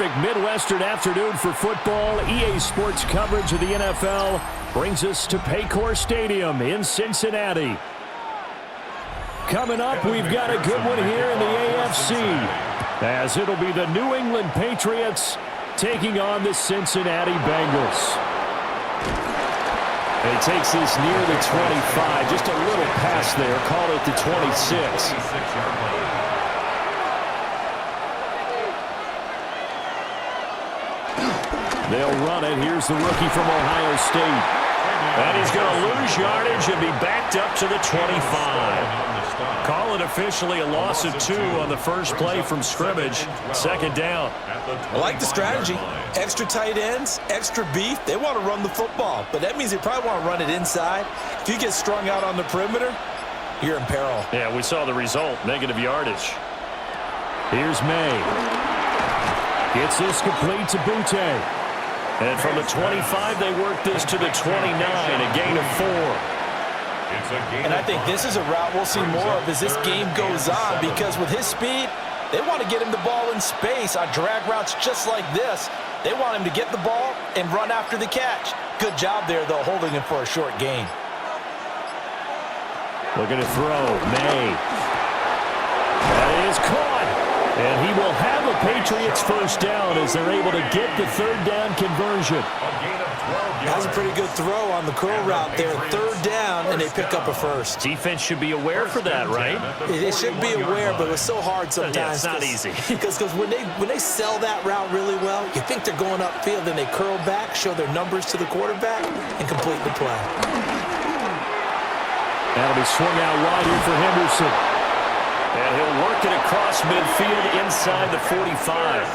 terrific Midwestern afternoon for football. EA Sports coverage of the NFL brings us to Paycor Stadium in Cincinnati. Coming up, we've got a good one here in the AFC, as it'll be the New England Patriots taking on the Cincinnati Bengals. And he takes this near the 25, just a little pass there, call it the 26. They'll run it. Here's the rookie from Ohio State. And he's going to lose yardage and be backed up to the 25. Call it officially a loss of 2 on the first play from scrimmage. Second down. I like the strategy. Extra tight ends, extra beef. They want to run the football, but that means they probably want to run it inside. If you get strung out on the perimeter, you're in peril. Yeah, we saw the result, negative yardage. Here's May. Gets this complete to Butte. And from the 25, they work this to the 29, a gain of 4. And I think this is a route we'll see more of as this game goes on, because with his speed, they want to get him the ball in space on drag routes just like this. They want him to get the ball and run after the catch. Good job there, though, holding him for a short gain. Looking to throw. May. That is caught. And he will have a Patriots first down as they're able to get the third down conversion. That's a pretty good throw on the curl route there. Third down, and they pick up a first. Defense should be aware for that, right? They should be aware, but it's so hard sometimes. Yeah, it's not easy. Because when they sell that route really well, you think they're going upfield, then they curl back, show their numbers to the quarterback, and complete the play. That'll be swung out wide here for Henderson. And he'll work it across midfield inside the 45.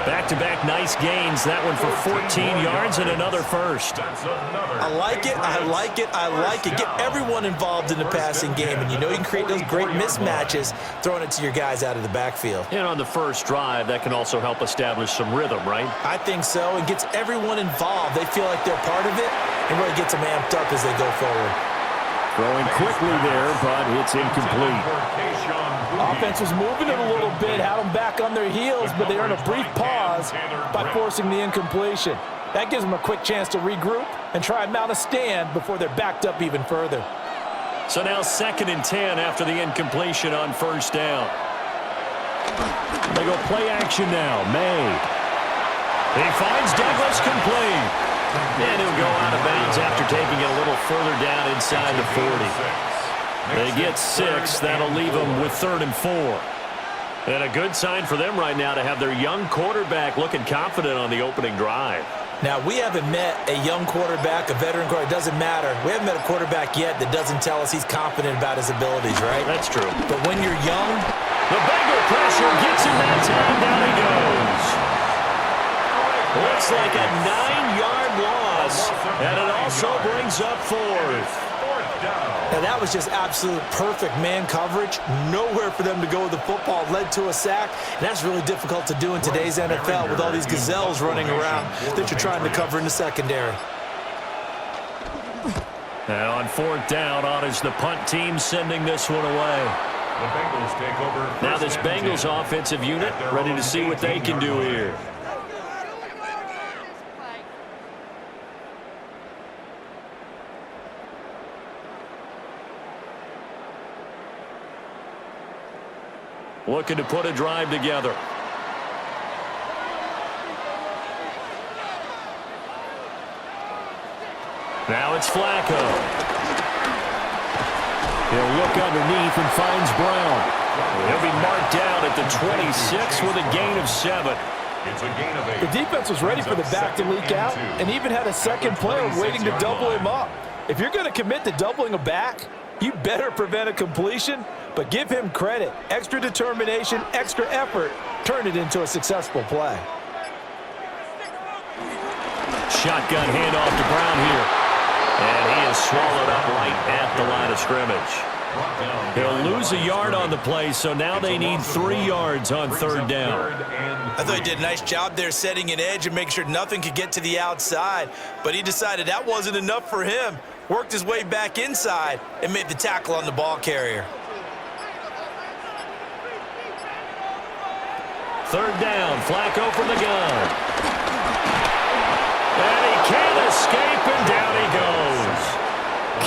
Back-to-back nice gains. That one for 14 yards and another first. I like it. I like it. I like it. Get everyone involved in the passing game. And you know you can create those great mismatches throwing it to your guys out of the backfield. And on the first drive, that can also help establish some rhythm, right? I think so. It gets everyone involved. They feel like they're part of it and really gets them amped up as they go forward. Throwing quickly there, but it's incomplete. Offense was moving it a little bit, had them back on their heels, but they earned a brief pause by forcing the incompletion. That gives them a quick chance to regroup and try and mount a stand before they're backed up even further. So now 2nd and 10 after the incompletion on first down. They go play action now. May. He finds Douglas complete. And he'll go out of bounds after taking it a little further down inside the 40. They get 6. That'll leave them with 3rd and 4. And a good sign for them right now to have their young quarterback looking confident on the opening drive. Now, we haven't met a young quarterback, a veteran quarterback. It doesn't matter. We haven't met a quarterback yet that doesn't tell us he's confident about his abilities, right? That's true. But when you're young, the Bengal pressure gets him that time. Down he goes. Looks like a 9-yard loss, and it also brings up 4th. Now, that was just absolute perfect man coverage. Nowhere for them to go with the football. Led to a sack, and that's really difficult to do in today's NFL with all these gazelles running around that you're trying to cover in the secondary. And on 4th down, on is the punt team sending this one away. The Bengals take over. Now this Bengals offensive unit ready to see what they can do here. Looking to put a drive together. Now it's Flacco. He'll look underneath and finds Brown. He'll be marked down at the 26 with a gain of 7. It's a gain of 8. The defense was ready for the back to leak out and even had a second player waiting to double him up. If you're going to commit to doubling a back, you better prevent a completion, but give him credit. Extra determination, extra effort, turn it into a successful play. Shotgun handoff to Brown here. And he is swallowed up right at the line of scrimmage. He'll lose a yard on the play, so now they need 3 yards on 3rd down. I thought he did a nice job there setting an edge and making sure nothing could get to the outside, but he decided that wasn't enough for him. Worked his way back inside and made the tackle on the ball carrier. Third down, Flacco from the gun. And he can't escape, and down he goes.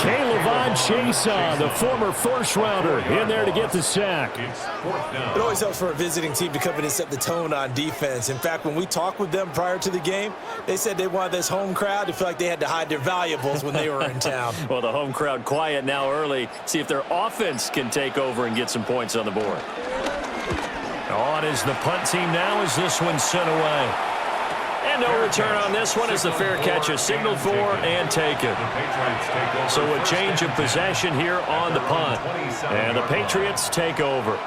K'Lavon Chaisson, the former first-rounder, in there to get the sack. It always helps for a visiting team to come in and set the tone on defense. In fact, when we talked with them prior to the game, they said they wanted this home crowd to feel like they had to hide their valuables when they were in town. Well, the home crowd quiet now early. See if their offense can take over and get some points on the board. On is the punt team now as this one's sent away. And no return on this one as the fair catch is signaled for and taken. So a change of possession here on the punt. And the Patriots take over.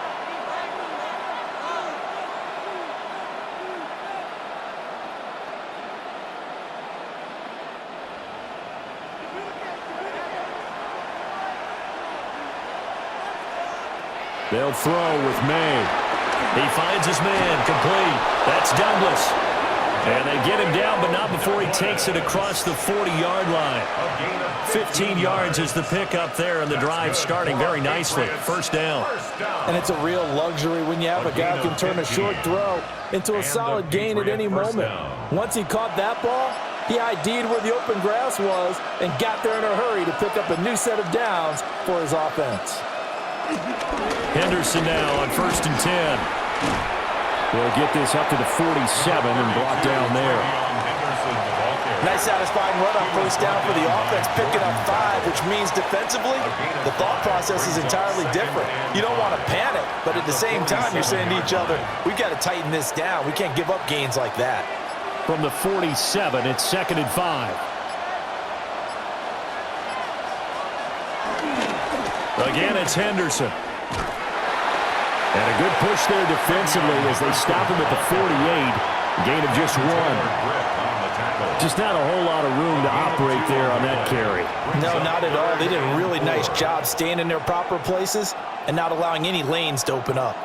They'll throw with May. He finds his man, complete. That's Douglas. And they get him down, but not before he takes it across the 40-yard line. 15 yards is the pickup there, and the drive starting very nicely. First down. And it's a real luxury when you have a guy who can turn a short throw into a solid gain at any moment. Once he caught that ball, he ID'd where the open grass was and got there in a hurry to pick up a new set of downs for his offense. Henderson now on 1st and 10. They'll get this up to the 47 and brought down there. Nice satisfying run on first down for the offense, picking up 5, which means defensively, the thought process is entirely different. You don't want to panic, but at the same time, you're saying to each other, we've got to tighten this down. We can't give up gains like that. From the 47, it's 2nd and 5. Again, it's Henderson. And a good push there defensively as they stop him at the 48. Gain of just 1. Just not a whole lot of room to operate there on that carry. No, not at all. They did a really nice job staying in their proper places and not allowing any lanes to open up.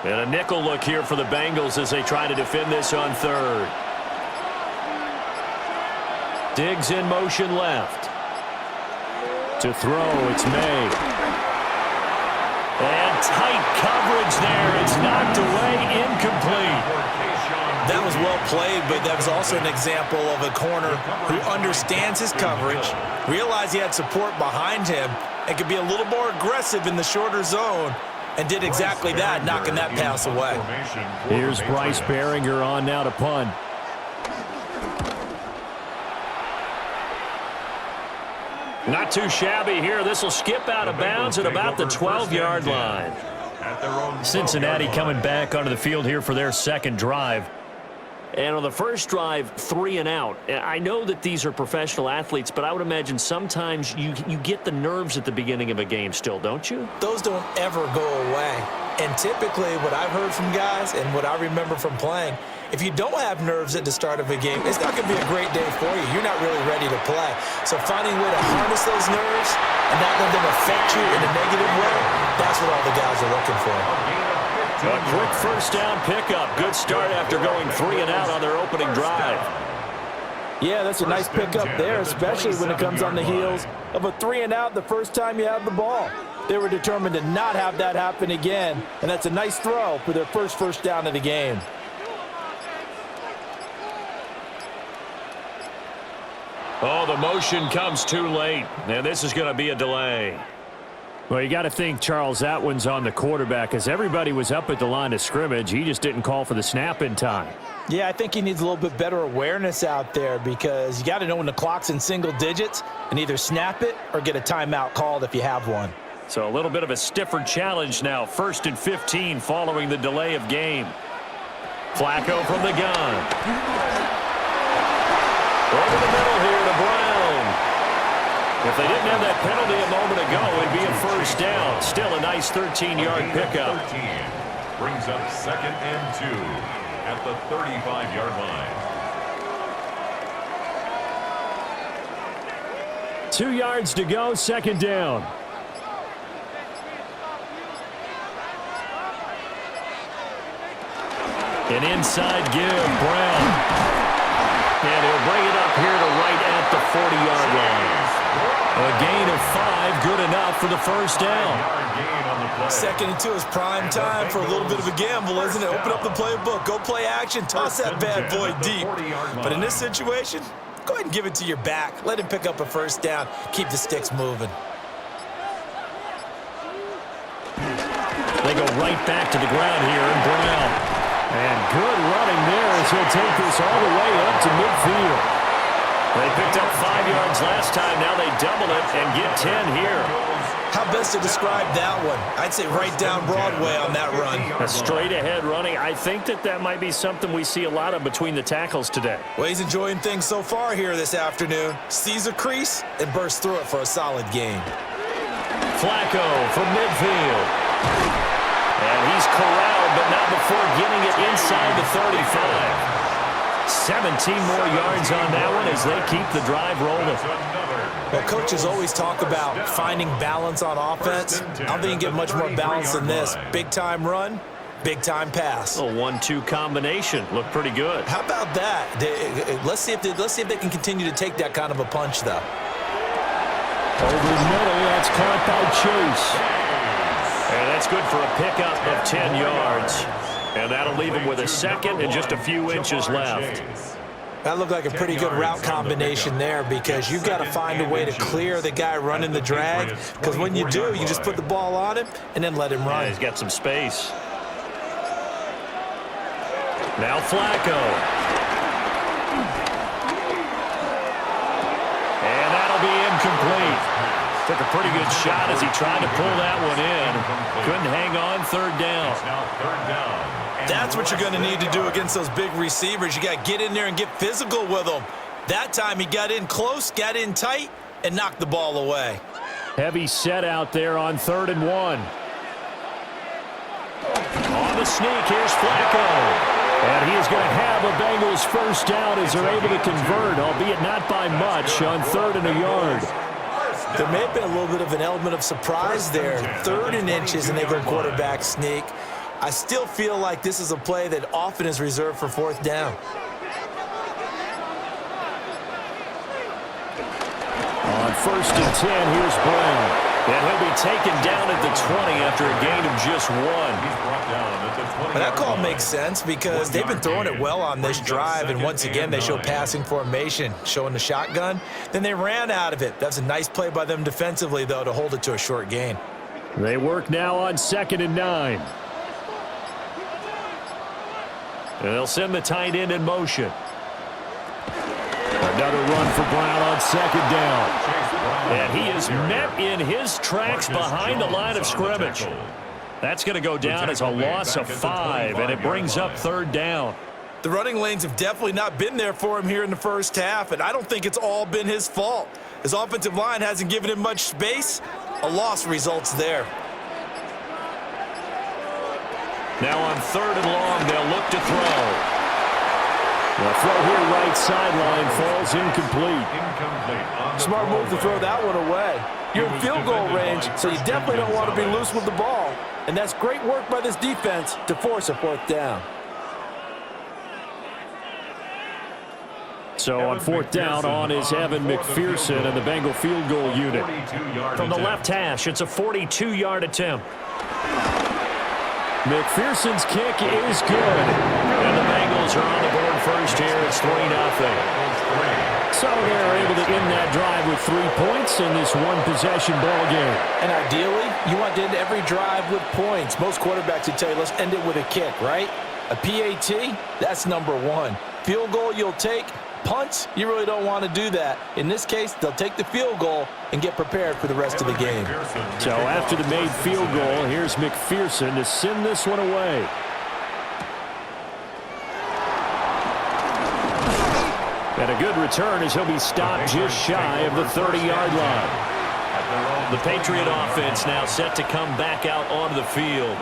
And a nickel look here for the Bengals as they try to defend this on 3rd. Diggs in motion left. To throw, it's May. And tight coverage there. It's knocked away, incomplete. That was well played, but that was also an example of a corner who understands his coverage, realized he had support behind him, and could be a little more aggressive in the shorter zone, and did exactly that, knocking that pass away. Here's Bryce Behringer on now to punt. Not too shabby here. This will skip out of bounds at about the 12-yard line. Cincinnati coming back onto the field here for their second drive. And on the first drive, 3 and out. I know that these are professional athletes, but I would imagine sometimes you get the nerves at the beginning of a game still, don't you? Those don't ever go away. And typically what I've heard from guys and what I remember from playing, if you don't have nerves at the start of a game, it's not going to be a great day for you. You're not really ready to play. So finding a way to harness those nerves and not let them affect you in a negative way, that's what all the guys are looking for. A quick first down pickup. Good start after going 3 and out on their opening drive. Yeah, that's a nice pickup there, especially when it comes on the heels of a 3 and out the first time you have the ball. They were determined to not have that happen again, and that's a nice throw for their first down of the game. Oh, the motion comes too late, and this is going to be a delay. Well, you got to think, Charles, that one's on the quarterback as everybody was up at the line of scrimmage. He just didn't call for the snap in time. Yeah, I think he needs a little bit better awareness out there because you got to know when the clock's in single digits and either snap it or get a timeout called if you have one. So a little bit of a stiffer challenge now. 1st and 15 following the delay of game. Flacco from the gun. Over the middle here to Brown. If they didn't have that penalty a moment ago, it'd be a first down. Still a nice 13-yard pickup. 13 brings up 2nd and 2 at the 35-yard line. 2 yards to go, 2nd down. An inside give, Brown. And he'll bring it up here to right at the 40-yard line. A gain of 5, good enough for the first down. 2nd and 2 is prime time for a little bit of a gamble, isn't it? Open up the playbook, go play action, toss that bad boy deep. But in this situation, go ahead and give it to your back. Let him pick up a first down. Keep the sticks moving. They go right back to the ground here, and Brown. And good running there as he'll take this all the way up to midfield. They picked up 5 yards last time. Now they double it and get 10 here. How best to describe that one? I'd say right down Broadway on that run. A straight-ahead running. I think that might be something we see a lot of between the tackles today. Well, he's enjoying things so far here this afternoon. Sees a crease and bursts through it for a solid gain. Flacco from midfield. And he's corralled, but not before getting it inside the 35. 17 more yards on that one as they keep the drive rolling. Well, coaches always talk about finding balance on offense. I don't think you can get much more balance than this. Big-time run, big-time pass. A 1-2 combination. Looked pretty good. How about that? Let's see if they can continue to take that kind of a punch, though. Over the middle, that's caught by Chase. And that's good for a pickup of 10 yards. And that'll leave him with a 2nd and just a few inches left. That looked like a pretty good route combination there because you've got to find a way to clear the guy running the drag, because when you do, you just put the ball on him and then let him run. Yeah, he's got some space. Now Flacco. And that'll be incomplete. Took a pretty good shot as he tried to pull that one in. Couldn't hang on, 3rd down. That's what you're going to need to do against those big receivers. You got to get in there and get physical with them. That time he got in close, got in tight, and knocked the ball away. Heavy set out there on 3rd and 1. On the sneak, here's Flacco. And he is going to have a Bengals first down as they're able to convert, albeit not by much, on 3rd and a yard. There may have been a little bit of an element of surprise there. 3rd and inches, and they go quarterback sneak. I still feel like this is a play that often is reserved for 4th down. On 1st and 10, here's Brown. And he'll be taken down at the 20 after a gain of just 1. But that call makes sense because they've been throwing it well on this drive, and once again they show passing formation, showing the shotgun. Then they ran out of it. That's a nice play by them defensively, though, to hold it to a short gain. They work now on 2nd and 9. And they'll send the tight end in motion. Another run for Brown on 2nd down. And he is met in his tracks behind the line of scrimmage. That's going to go down as a loss of 5, and it brings up 3rd down. The running lanes have definitely not been there for him here in the first half, and I don't think it's all been his fault. His offensive line hasn't given him much space. A loss results there. Now on 3rd and long, they'll look to throw. The throw here right sideline falls incomplete. Smart move to throw that one away. You're in field goal range, so you definitely don't want to be loose with the ball. And that's great work by this defense to force a 4th down. So on 4th down, on is Evan McPherson and the Bengal field goal unit. From the left hash, it's a 42-yard attempt. McPherson's kick is good. And the Bengals are on the board first here. It's 3-0. So they're able to end that drive with 3 points in this one-possession ball game. And ideally, you want to end every drive with points. Most quarterbacks would tell you, let's end it with a kick, right? A PAT, that's number 1. Field goal you'll take. Punts, you really don't want to do that. In this case, they'll take the field goal and get prepared for the rest of the game. So after the made field goal, here's McPherson to send this one away. And a good return as he'll be stopped just shy of the 30-yard line. The Patriot offense now set to come back out onto the field.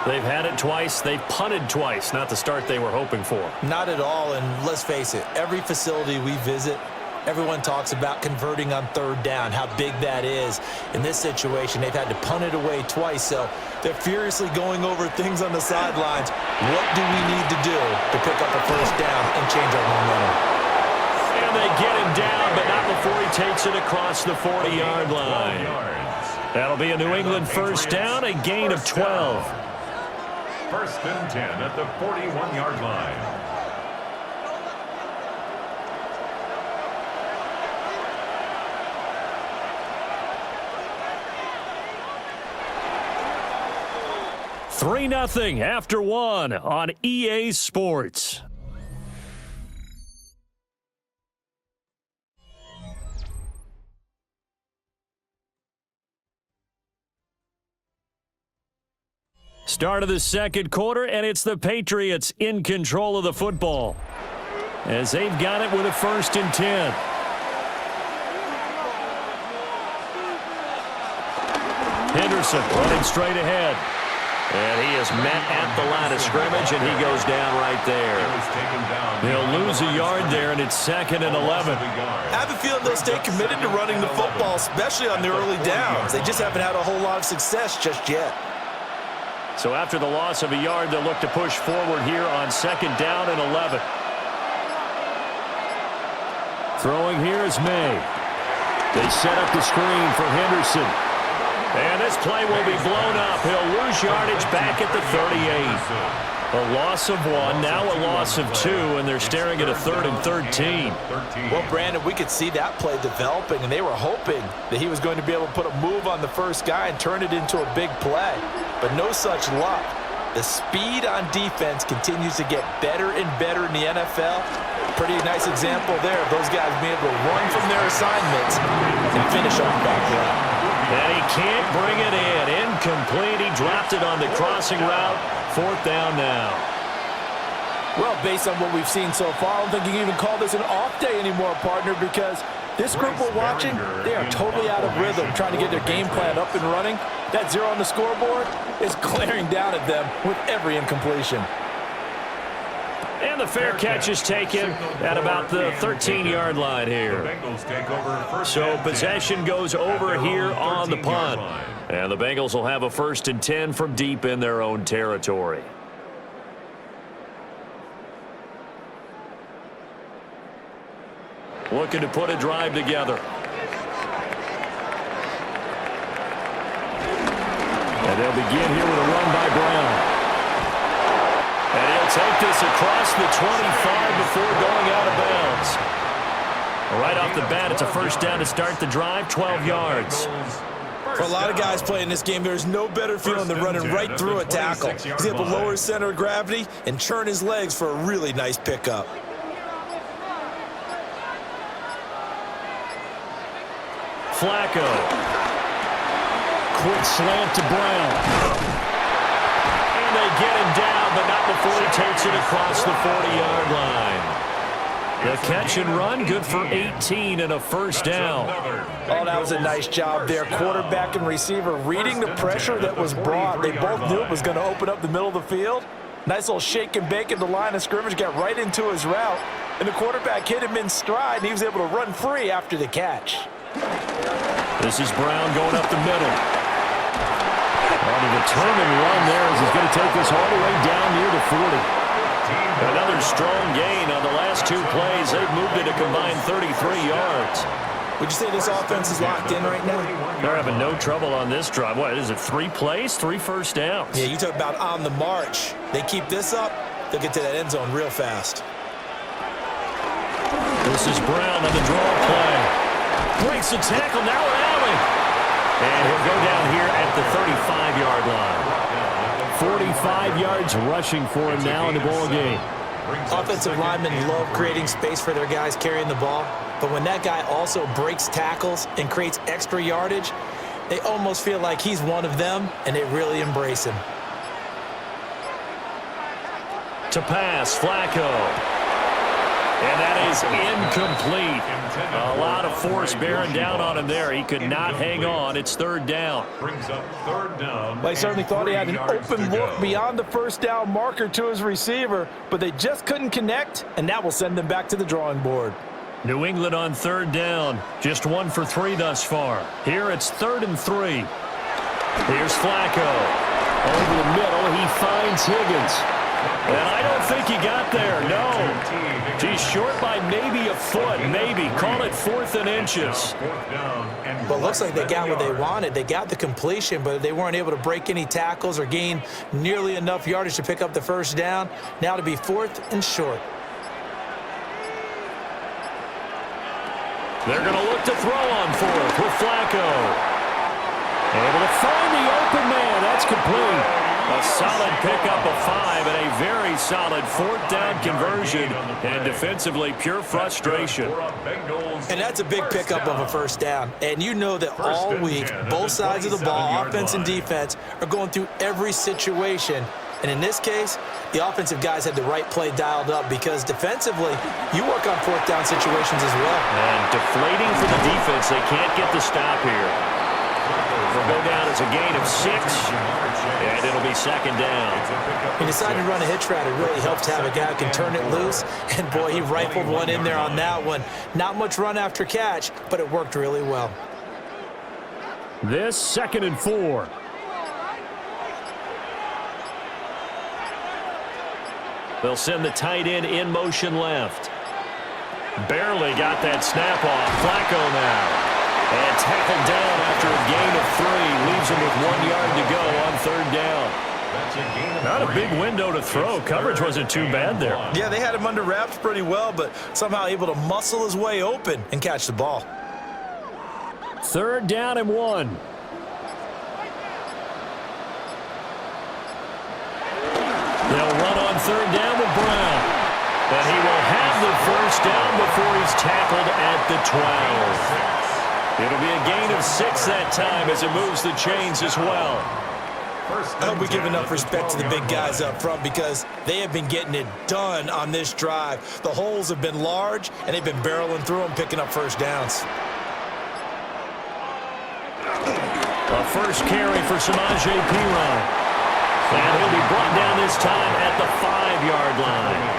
They've had it twice. They've punted twice. Not the start they were hoping for. Not at all, and let's face it, every facility we visit, everyone talks about converting on 3rd down, how big that is. In this situation, they've had to punt it away twice, so they're furiously going over things on the sidelines. What do we need to do to pick up a 1st down and change our momentum? And they get him down, but not before he takes it across the 40-yard line. That'll be a New England first down, a gain of 12. First and 10 at the 41-yard line. Three 3-0 after one on EA Sports. Start of the second quarter, and it's the Patriots in control of the football as they've got it with a first and 10. Henderson running straight ahead. And he is met at the line of scrimmage, and he goes down right there. He'll lose a yard there, and it's 2nd and 11. I have a feeling they'll stay committed to running the football, especially on the early downs. They just haven't had a whole lot of success just yet. So after the loss of a yard, they'll look to push forward here on 2nd down and 11. Throwing here is May. They set up the screen for Henderson. And this play will be blown up. He'll lose yardage back at the 38. A loss of 1, now a loss of 2, and they're staring at a 3rd and 13. Well, Brandon, we could see that play developing, and they were hoping that he was going to be able to put a move on the first guy and turn it into a big play. But no such luck. The speed on defense continues to get better and better in the NFL. Pretty nice example there of those guys being able to run from their assignments and finish off that run. And he can't bring it in. Incomplete. He dropped it on the crossing route. 4th down now. Well, based on what we've seen so far, I don't think you can even call this an off day anymore, partner, because this group we're watching, they are totally out of rhythm, trying to get their game plan up and running. That 0 on the scoreboard is glaring down at them with every incompletion. And the fair catch is taken at about the 13-yard line here. So possession goes over here on the punt. And the Bengals will have a 1st and 10 from deep in their own territory. Looking to put a drive together. And they'll begin here with a run by Brown. And he'll take this across the 25 before going out of bounds. Right off the bat, it's a first down to start the drive, 12 yards. For a lot of guys playing this game, there's no better feeling than running right through a tackle. He's able to lower his center of gravity and churn his legs for a really nice pickup. Flacco. Quick slant to Brown. And they get him down, but not before he takes it across the 40-yard line. The catch and run, good for 18 and a first down. Oh, that was a nice job there. Quarterback and receiver reading the pressure that was brought. They both knew it was going to open up the middle of the field. Nice little shake and bake at the line of scrimmage, got right into his route. And the quarterback hit him in stride, and he was able to run free after the catch. This is Brown going up the middle. On a determined run there as he's going to take this all the way down near the 40. Another strong gain on the last two plays. They've moved it a combined 33 yards. Would you say this offense is locked in right now? They're having no trouble on this drive. What is it, 3 plays, 3 first downs? Yeah, you talk about on the march. They keep this up, they'll get to that end zone real fast. This is Brown on the draw play. Breaks the tackle, now an alley. And he'll go down here at the 35-yard line. 45 yards rushing for him now in the ball game. Offensive linemen love creating space for their guys carrying the ball, but when that guy also breaks tackles and creates extra yardage, they almost feel like he's one of them, and they really embrace him. To pass, Flacco. And that is incomplete. A lot of force bearing down on him there. He could not hang on. It's third down. Brings up third down. They certainly thought he had an open look beyond the first down marker to his receiver, but they just couldn't connect, and that will send them back to the drawing board. New England on third down. Just 1 for 3 thus far. Here it's 3rd and 3. Here's Flacco. Over the middle, he finds Higgins. And I don't think he got there, no. He He's short by maybe a foot, maybe. Call it 4th and inches. Well, it looks like they got what they wanted. They got the completion, but they weren't able to break any tackles or gain nearly enough yardage to pick up the first down. Now to be 4th and short. They're going to look to throw on 4th with Flacco. Able to find the open man. That's complete. A solid pickup of 5 and a very solid 4th down conversion. And defensively, pure frustration. And that's a big pickup of a first down. And you know that all week, both sides of the ball, offense and defense, are going through every situation. And in this case, the offensive guys had the right play dialed up because defensively, you work on 4th down situations as well. And deflating for the defense. They can't get the stop here. It'll go down as a gain of 6, and it'll be 2nd down. He decided to run a hitch route. It really helps to have a guy who can turn it loose. And, boy, he rifled one in there on that one. Not much run after catch, but it worked really well. This 2nd and 4. They'll send the tight end in motion left. Barely got that snap off. Flacco now. And tackled down after a gain of 3. Leaves him with 1 yard to go on 3rd down. Not a big window to throw. Coverage wasn't too bad there. Yeah, they had him under wraps pretty well, but somehow able to muscle his way open and catch the ball. 3rd down and 1. They'll run on 3rd down with Brown. And he will have the first down before he's tackled at the 12. It'll be a gain of 6 that time as it moves the chains as well. I hope we give enough respect to the big guys up front because they have been getting it done on this drive. The holes have been large, and they've been barreling through them, picking up first downs. A first carry for Samaje Perine. And he'll be brought down this time at the 5-yard line.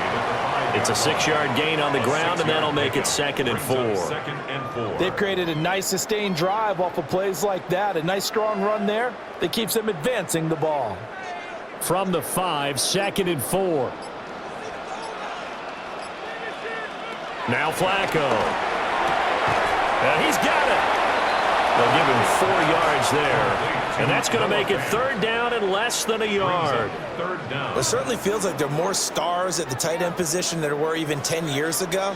It's a 6-yard gain on the ground, and that'll make it 2nd and 4. They've created a nice sustained drive off of plays like that. A nice strong run there that keeps them advancing the ball. From the 5, 2nd and 4. Now Flacco. And he's got it. They'll give him 4 yards there. And that's going to make it 3rd down and less than a yard. It certainly feels like there are more stars at the tight end position than there were even 10 years ago.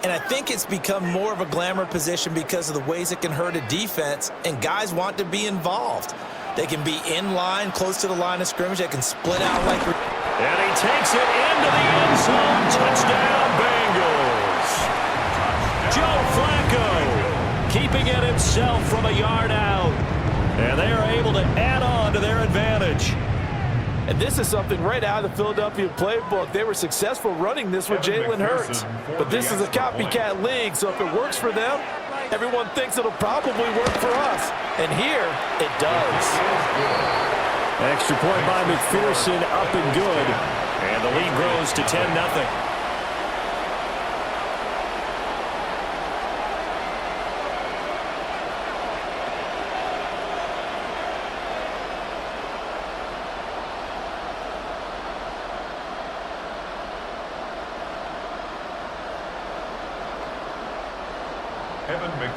And I think it's become more of a glamour position because of the ways it can hurt a defense, and guys want to be involved. They can be in line, close to the line of scrimmage. They can split out like... And he takes it into the end zone. Touchdown, Bengals. Joe Flacco keeping it himself from a yard out. And they are able to add on to their advantage. And this is something right out of the Philadelphia playbook. They were successful running this with Jalen Hurts. But this is a copycat league, so if it works for them, everyone thinks it'll probably work for us. And here, it does. Extra point by McPherson, up and good. And the lead grows to 10-0.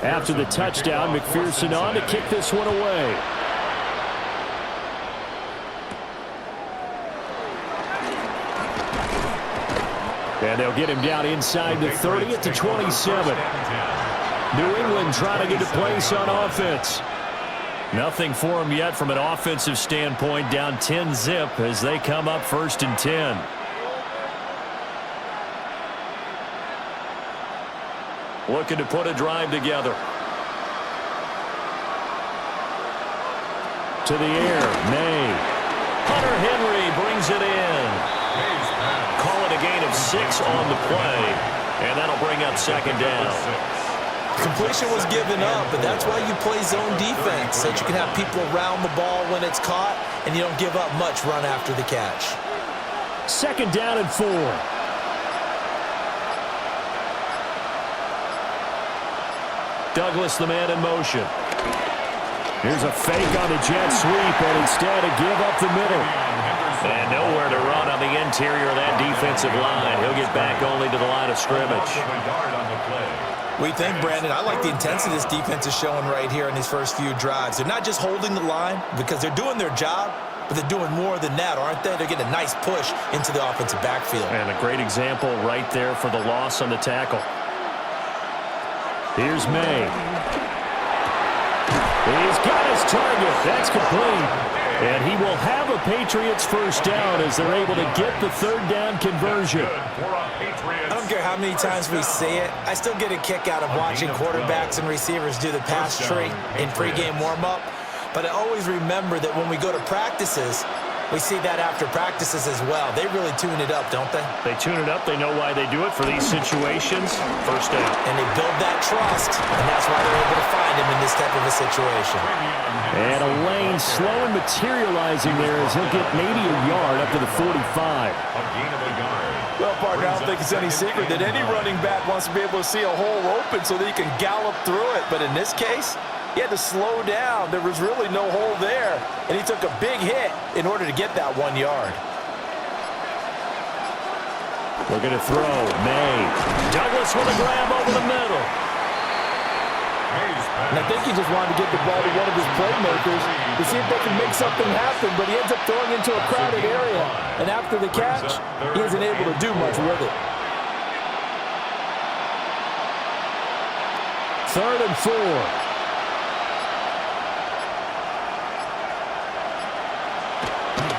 After the touchdown, McPherson on to kick this one away. And they'll get him down inside the 30 at the 27. New England trying to get a place on offense. Nothing for him yet from an offensive standpoint, down 10-zip as they come up 1st and 10. Looking to put a drive together. To the air, May. Hunter Henry brings it in. Call it a gain of 6 on the play, and that'll bring up 2nd down. Completion was given up, but that's why you play zone defense, so that you can have people around the ball when it's caught, and you don't give up much run after the catch. 2nd down and 4. Douglas, the man in motion. Here's a fake on the jet sweep, and instead a give up the middle. And nowhere to run on the interior of that defensive line. He'll get back only to the line of scrimmage. We think, Brandon, I like the intensity this defense is showing right here in these first few drives. They're not just holding the line because they're doing their job, but they're doing more than that, aren't they? They're getting a nice push into the offensive backfield. And a great example right there for the loss on the tackle. Here's May. He's got his target. That's complete. And he will have a Patriots first down as they're able to get the third down conversion. I don't care how many times we see it. I still get a kick out of watching quarterbacks and receivers do the pass tree in pregame warm-up. But I always remember that when we go to practices, we see that after practices as well. They really tune it up, don't they? They tune it up. They know why they do it for these situations. First down. And they build that trust, and that's why they're able to find him in this type of a situation. And a lane slow and materializing there as he'll get maybe a yard up to the 45. Well, partner, I don't think it's any secret that any running back wants to be able to see a hole open so that he can gallop through it. But in this case, he had to slow down. There was really no hole there, and he took a big hit in order to get that 1 yard. Looking to throw. May. Douglas with a grab over the middle. And I think he just wanted to get the ball to one of his playmakers to see if they can make something happen, but he ends up throwing into a crowded area. And after the catch, he isn't able to do much with it. 3rd and 4.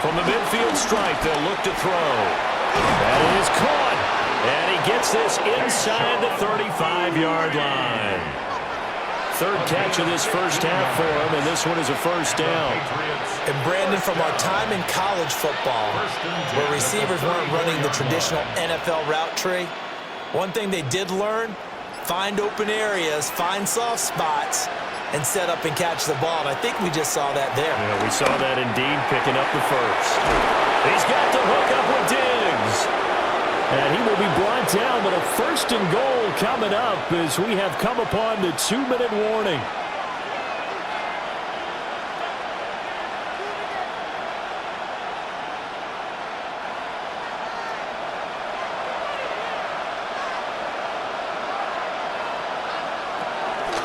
From the midfield stripe, they'll look to throw. That is caught. And he gets this inside the 35-yard line. 3rd catch of this first half for him, and this one is a first down. And Brandon, from our time in college football, where receivers weren't running the traditional NFL route tree, one thing they did learn, find open areas, find soft spots, and set up and catch the ball. And I think we just saw that there. Yeah, we saw that indeed, picking up the first. He's got the hook up with Diggs. And he will be brought down, but a 1st and goal coming up as we have come upon the 2-minute warning.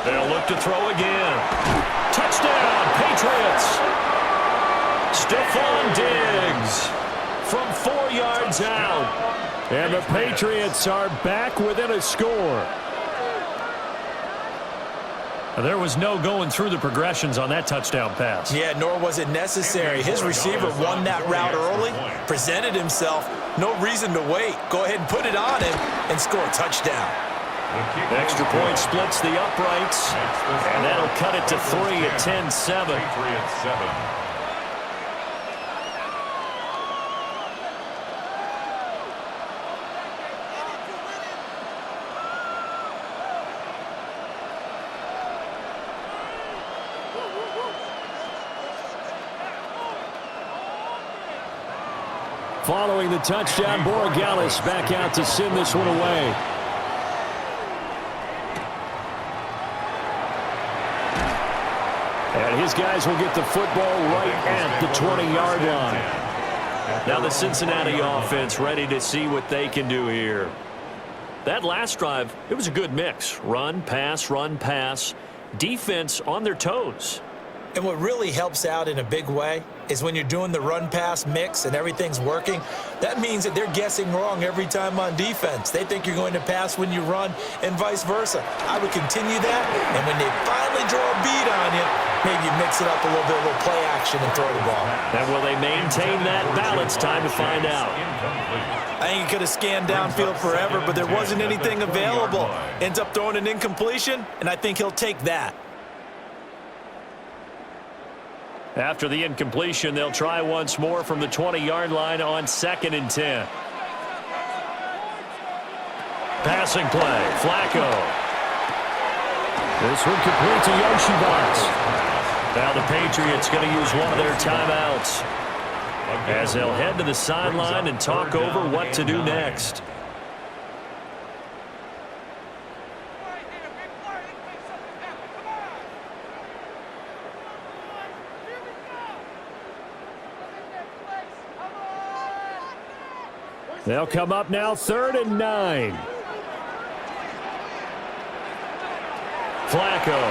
They'll look to throw again. Touchdown, Patriots. Stephon Diggs from 4 yards out. And the Patriots are back within a score. There was no going through the progressions on that touchdown pass. Yeah, nor was it necessary. His receiver won that route early, presented himself. No reason to wait. Go ahead and put it on him and score a touchdown. Extra point splits the uprights, and that'll cut it to 3 at 10-7. Following the touchdown, Borregales back out to send this one away. And his guys will get the football right at the 20-yard line. Now the Cincinnati offense ready to see what they can do here. That last drive, it was a good mix. Run, pass, defense on their toes. And what really helps out in a big way is when you're doing the run-pass mix and everything's working, that means that they're guessing wrong every time on defense. They think you're going to pass when you run and vice versa. I would continue that, and when they finally draw a beat on you, maybe you mix it up a little bit, a little play action and throw the ball. And will they maintain that balance? Time to find out. I think he could have scanned downfield forever, but there wasn't anything available. Ends up throwing an incompletion, and I think he'll take that. After the incompletion, they'll try once more from the 20-yard line on 2nd and 10. Passing play, Flacco. This one complete to Yoshibats. Now the Patriots going to use one of their timeouts as they'll head to the sideline and talk over what to do next. They'll come up now 3rd and 9. Flacco.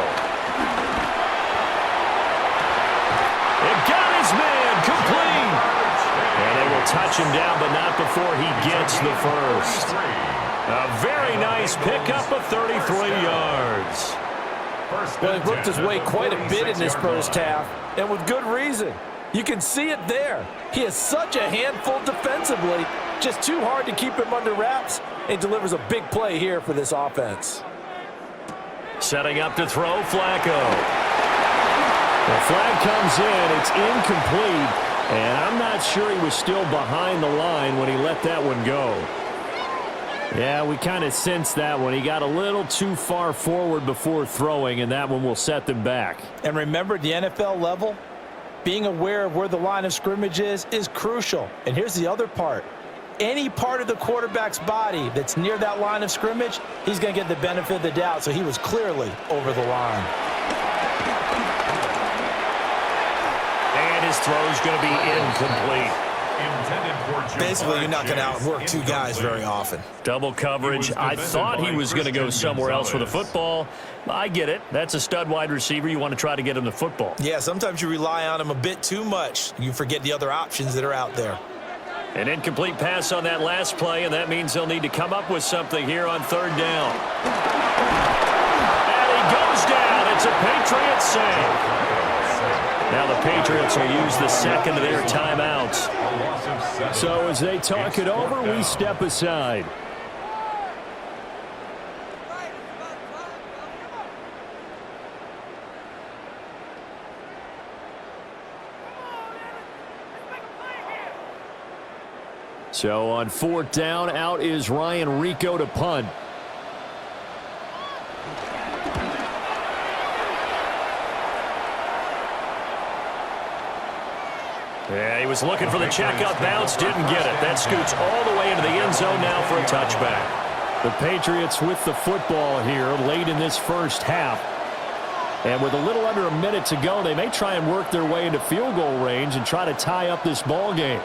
It got his man complete. And they will touch him down, but not before he gets the first. A very nice pickup of 33 yards. Well, he worked his way quite a bit in this first half, and with good reason. You can see it there. He is such a handful defensively, just too hard to keep him under wraps, and delivers a big play here for this offense. Setting up to throw, Flacco. The flag comes in, it's incomplete, and I'm not sure he was still behind the line when he let that one go. Yeah, we kind of sensed that one. He got a little too far forward before throwing, and that one will set them back. And remember, at the NFL level, being aware of where the line of scrimmage is crucial. And here's the other part. Any part of the quarterback's body that's near that line of scrimmage, he's going to get the benefit of the doubt. So he was clearly over the line. And his throw's going to be incomplete. Basically, you're not going to outwork two guys very often. Double coverage. I thought he was going to go somewhere else with the football. I get it. That's a stud wide receiver. You want to try to get him the football. Yeah, sometimes you rely on him a bit too much. You forget the other options that are out there. An incomplete pass on that last play, and that means they'll need to come up with something here on 3rd down. And he goes down. It's a Patriots save. Now the Patriots will use the second of their timeouts. So as they talk it over, we step aside. So on 4th down, out is Ryan Rico to punt. Yeah, he was looking for the checkup bounce, didn't get it. That scoots all the way into the end zone now for a touchback. The Patriots with the football here late in this first half. And with a little under a minute to go, they may try and work their way into field goal range and try to tie up this ball game.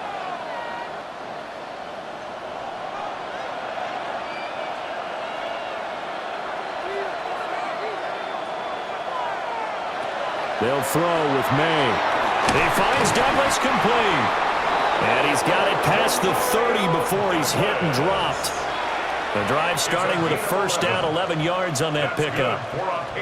They'll throw with May. He finds Douglas complete. And he's got it past the 30 before he's hit and dropped. The drive starting with a 1st down, 11 yards on that pickup.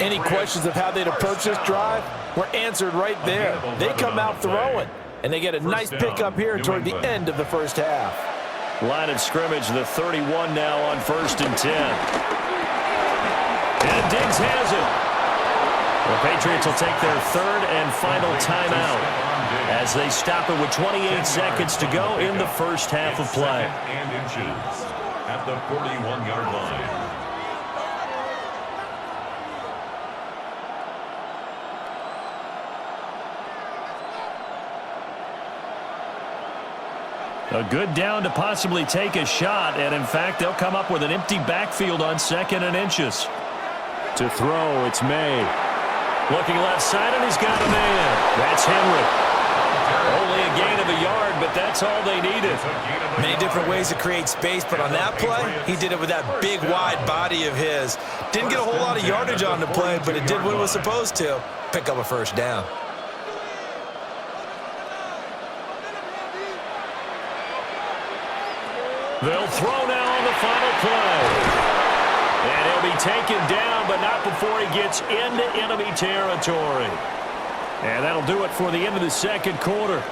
Any questions of how they'd approach this drive were answered right there. They come out throwing, and they get a nice pickup here toward the end of the first half. Line of scrimmage, the 31 now on 1st and 10. And Diggs has it. The Patriots will take their 3rd and final timeout as they stop it with 28 seconds to go in the first half of play. And inches at the 41-yard line. A good down to possibly take a shot, and in fact, they'll come up with an empty backfield on 2nd and inches. To throw, it's May. Looking left side, and he's got a man. That's Henry. Only a gain of a yard, but that's all they needed. Many different ways to create space, but on that play, he did it with that big, wide body of his. Didn't get a whole lot of yardage on the play, but it did what it was supposed to. Pick up a 1st down. They'll throw now on the final play. And he'll be taken down, but not before he gets into enemy territory. And that'll do it for the end of the 2nd quarter.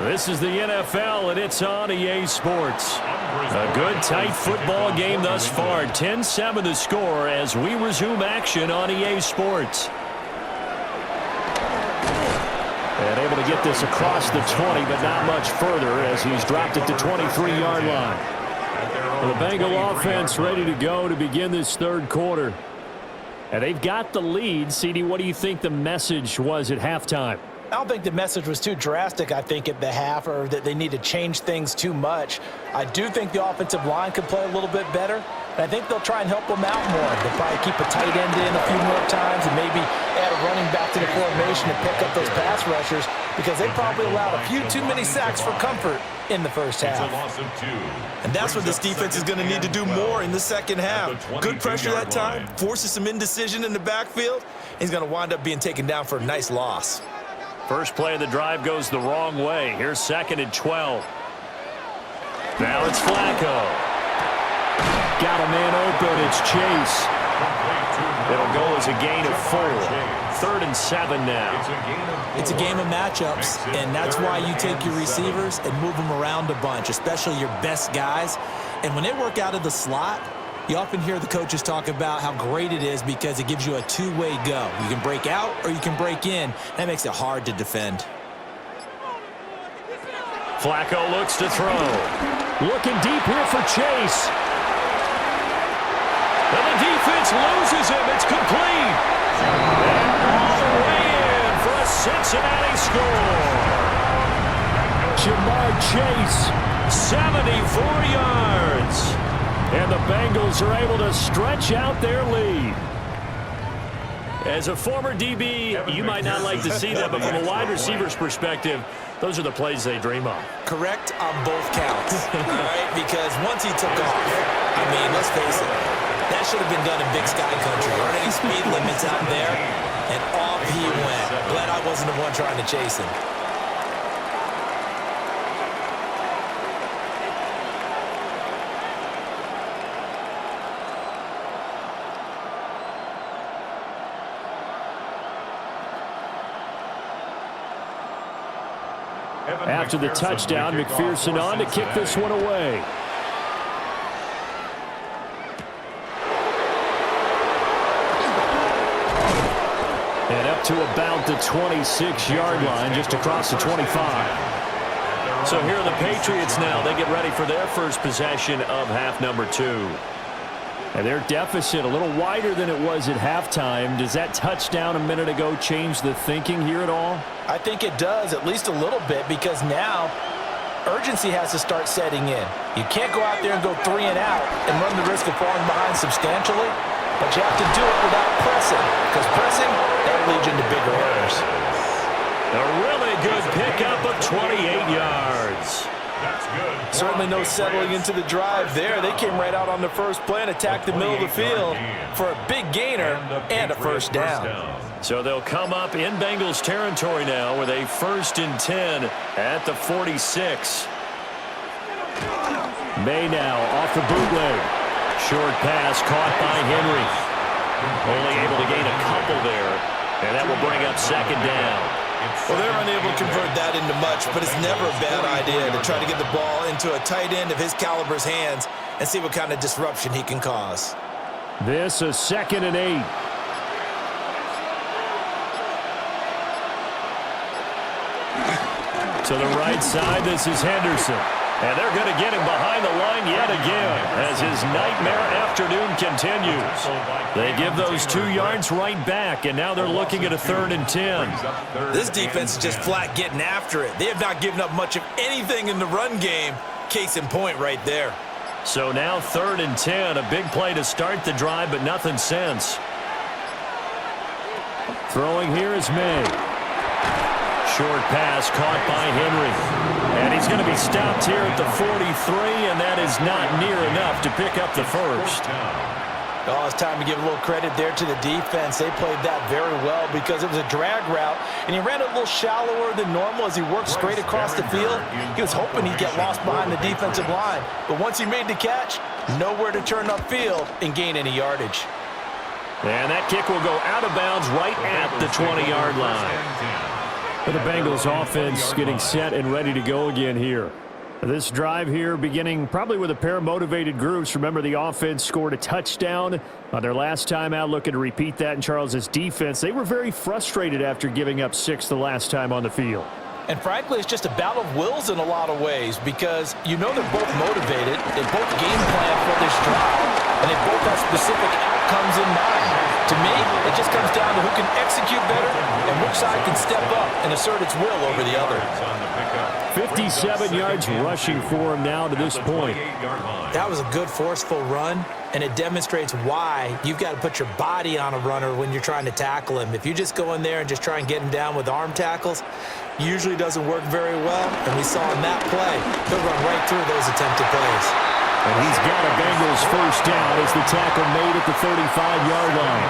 This is the NFL, and it's on EA Sports. A good, tight football game thus far. 10-7 the score as we resume action on EA Sports. And able to get this across the 20, but not much further as he's dropped at the 23-yard line. The Bengal offense ready to go to begin this 3rd quarter. And they've got the lead. CD, what do you think the message was at halftime? I don't think the message was too drastic, I think, at the half, or that they need to change things too much. I do think the offensive line could play a little bit better, and I think they'll try and help them out more. They'll probably keep a tight end in a few more times and maybe add a running back to the formation to pick up those pass rushers, because they probably allowed a few too many sacks for comfort in the first half. It's a loss of 2. And that's what this defense is going to need to do more in the second half. Good pressure that time, forces some indecision in the backfield. He's going to wind up being taken down for a nice loss. First play of the drive goes the wrong way. Here's 2nd and 12. Now it's Flacco. Got a man open. It's Chase. It'll go as a gain of 4. 3rd and 7 now. It's a game of matchups, and that's why you take your receivers and move them around a bunch, especially your best guys. And when they work out of the slot, you often hear the coaches talk about how great it is because it gives you a two-way go. You can break out or you can break in. That makes it hard to defend. Flacco looks to throw. Looking deep here for Chase. And the defense loses him. It's complete. And all the way in for a Cincinnati score. Jamar Chase, 74 yards. And the Bengals are able to stretch out their lead. As a former DB, you might not like to see that, but from a wide receiver's perspective, those are the plays they dream of. Correct on both counts, all right? Because once he took off, I mean, let's face it, that should have been done in Big Sky Country. Weren't any speed limits out there, and off he went. Glad I wasn't the one trying to chase him. After the touchdown, McPherson on to kick this one away. And up to about the 26-yard line, just across the 25. So here are the Patriots now. They get ready for their first possession of half number 2. And their deficit a little wider than it was at halftime. Does that touchdown a minute ago change the thinking here at all? I think it does, at least a little bit, because now urgency has to start setting in. You can't go out there and go 3 and out and run the risk of falling behind substantially, but you have to do it without pressing, because pressing, that leads you into bigger errors. A really good pickup of 28 yards. That's good. Certainly no settling into the drive there. They came right out on the first play and attacked the middle of the field for a big gainer and a first down. So they'll come up in Bengals territory now with a 1st and 10 at the 46. May now off the bootleg. Short pass caught by Henry. Only able to gain a couple there, and that will bring up 2nd down. Well, they're unable to convert that into much, but it's never a bad idea to try to get the ball into a tight end of his caliber's hands and see what kind of disruption he can cause. This is 2nd and 8. To the right side, this is Henderson. And they're going to get him behind the line yet again as his nightmare afternoon continues. They give those 2 yards right back, and now they're looking at a 3rd and 10. This defense is just flat getting after it. They have not given up much of anything in the run game. Case in point right there. So now 3rd and 10, a big play to start the drive, but nothing since. Throwing here is May. Short pass caught by Henry. And he's going to be stopped here at the 43, and that is not near enough to pick up the first. Oh, it's time to give a little credit there to the defense. They played that very well because it was a drag route, and he ran a little shallower than normal as he worked straight across the field. He was hoping he'd get lost behind the defensive line, but once he made the catch, nowhere to turn upfield and gain any yardage. And that kick will go out of bounds right at the 20-yard line. For the Bengals offense getting set and ready to go again here. This drive here beginning probably with a pair of motivated groups. Remember, the offense scored a touchdown on their last time out, looking to repeat that in Charles's defense. They were very frustrated after giving up 6 the last time on the field. And frankly, it's just a battle of wills in a lot of ways because you know they're both motivated. They both game plan for this drive, and they both have specific outcomes comes in mind. To me, it just comes down to who can execute better and which side can step up and assert its will over the other. 57 yards rushing for him now to this point. That was a good, forceful run, and it demonstrates why you've got to put your body on a runner when you're trying to tackle him. If you just go in there and just try and get him down with arm tackles, usually doesn't work very well, and we saw in that play, he'll run right through those attempted plays. And he's got a Bengals first down as the tackle made at the 35-yard line.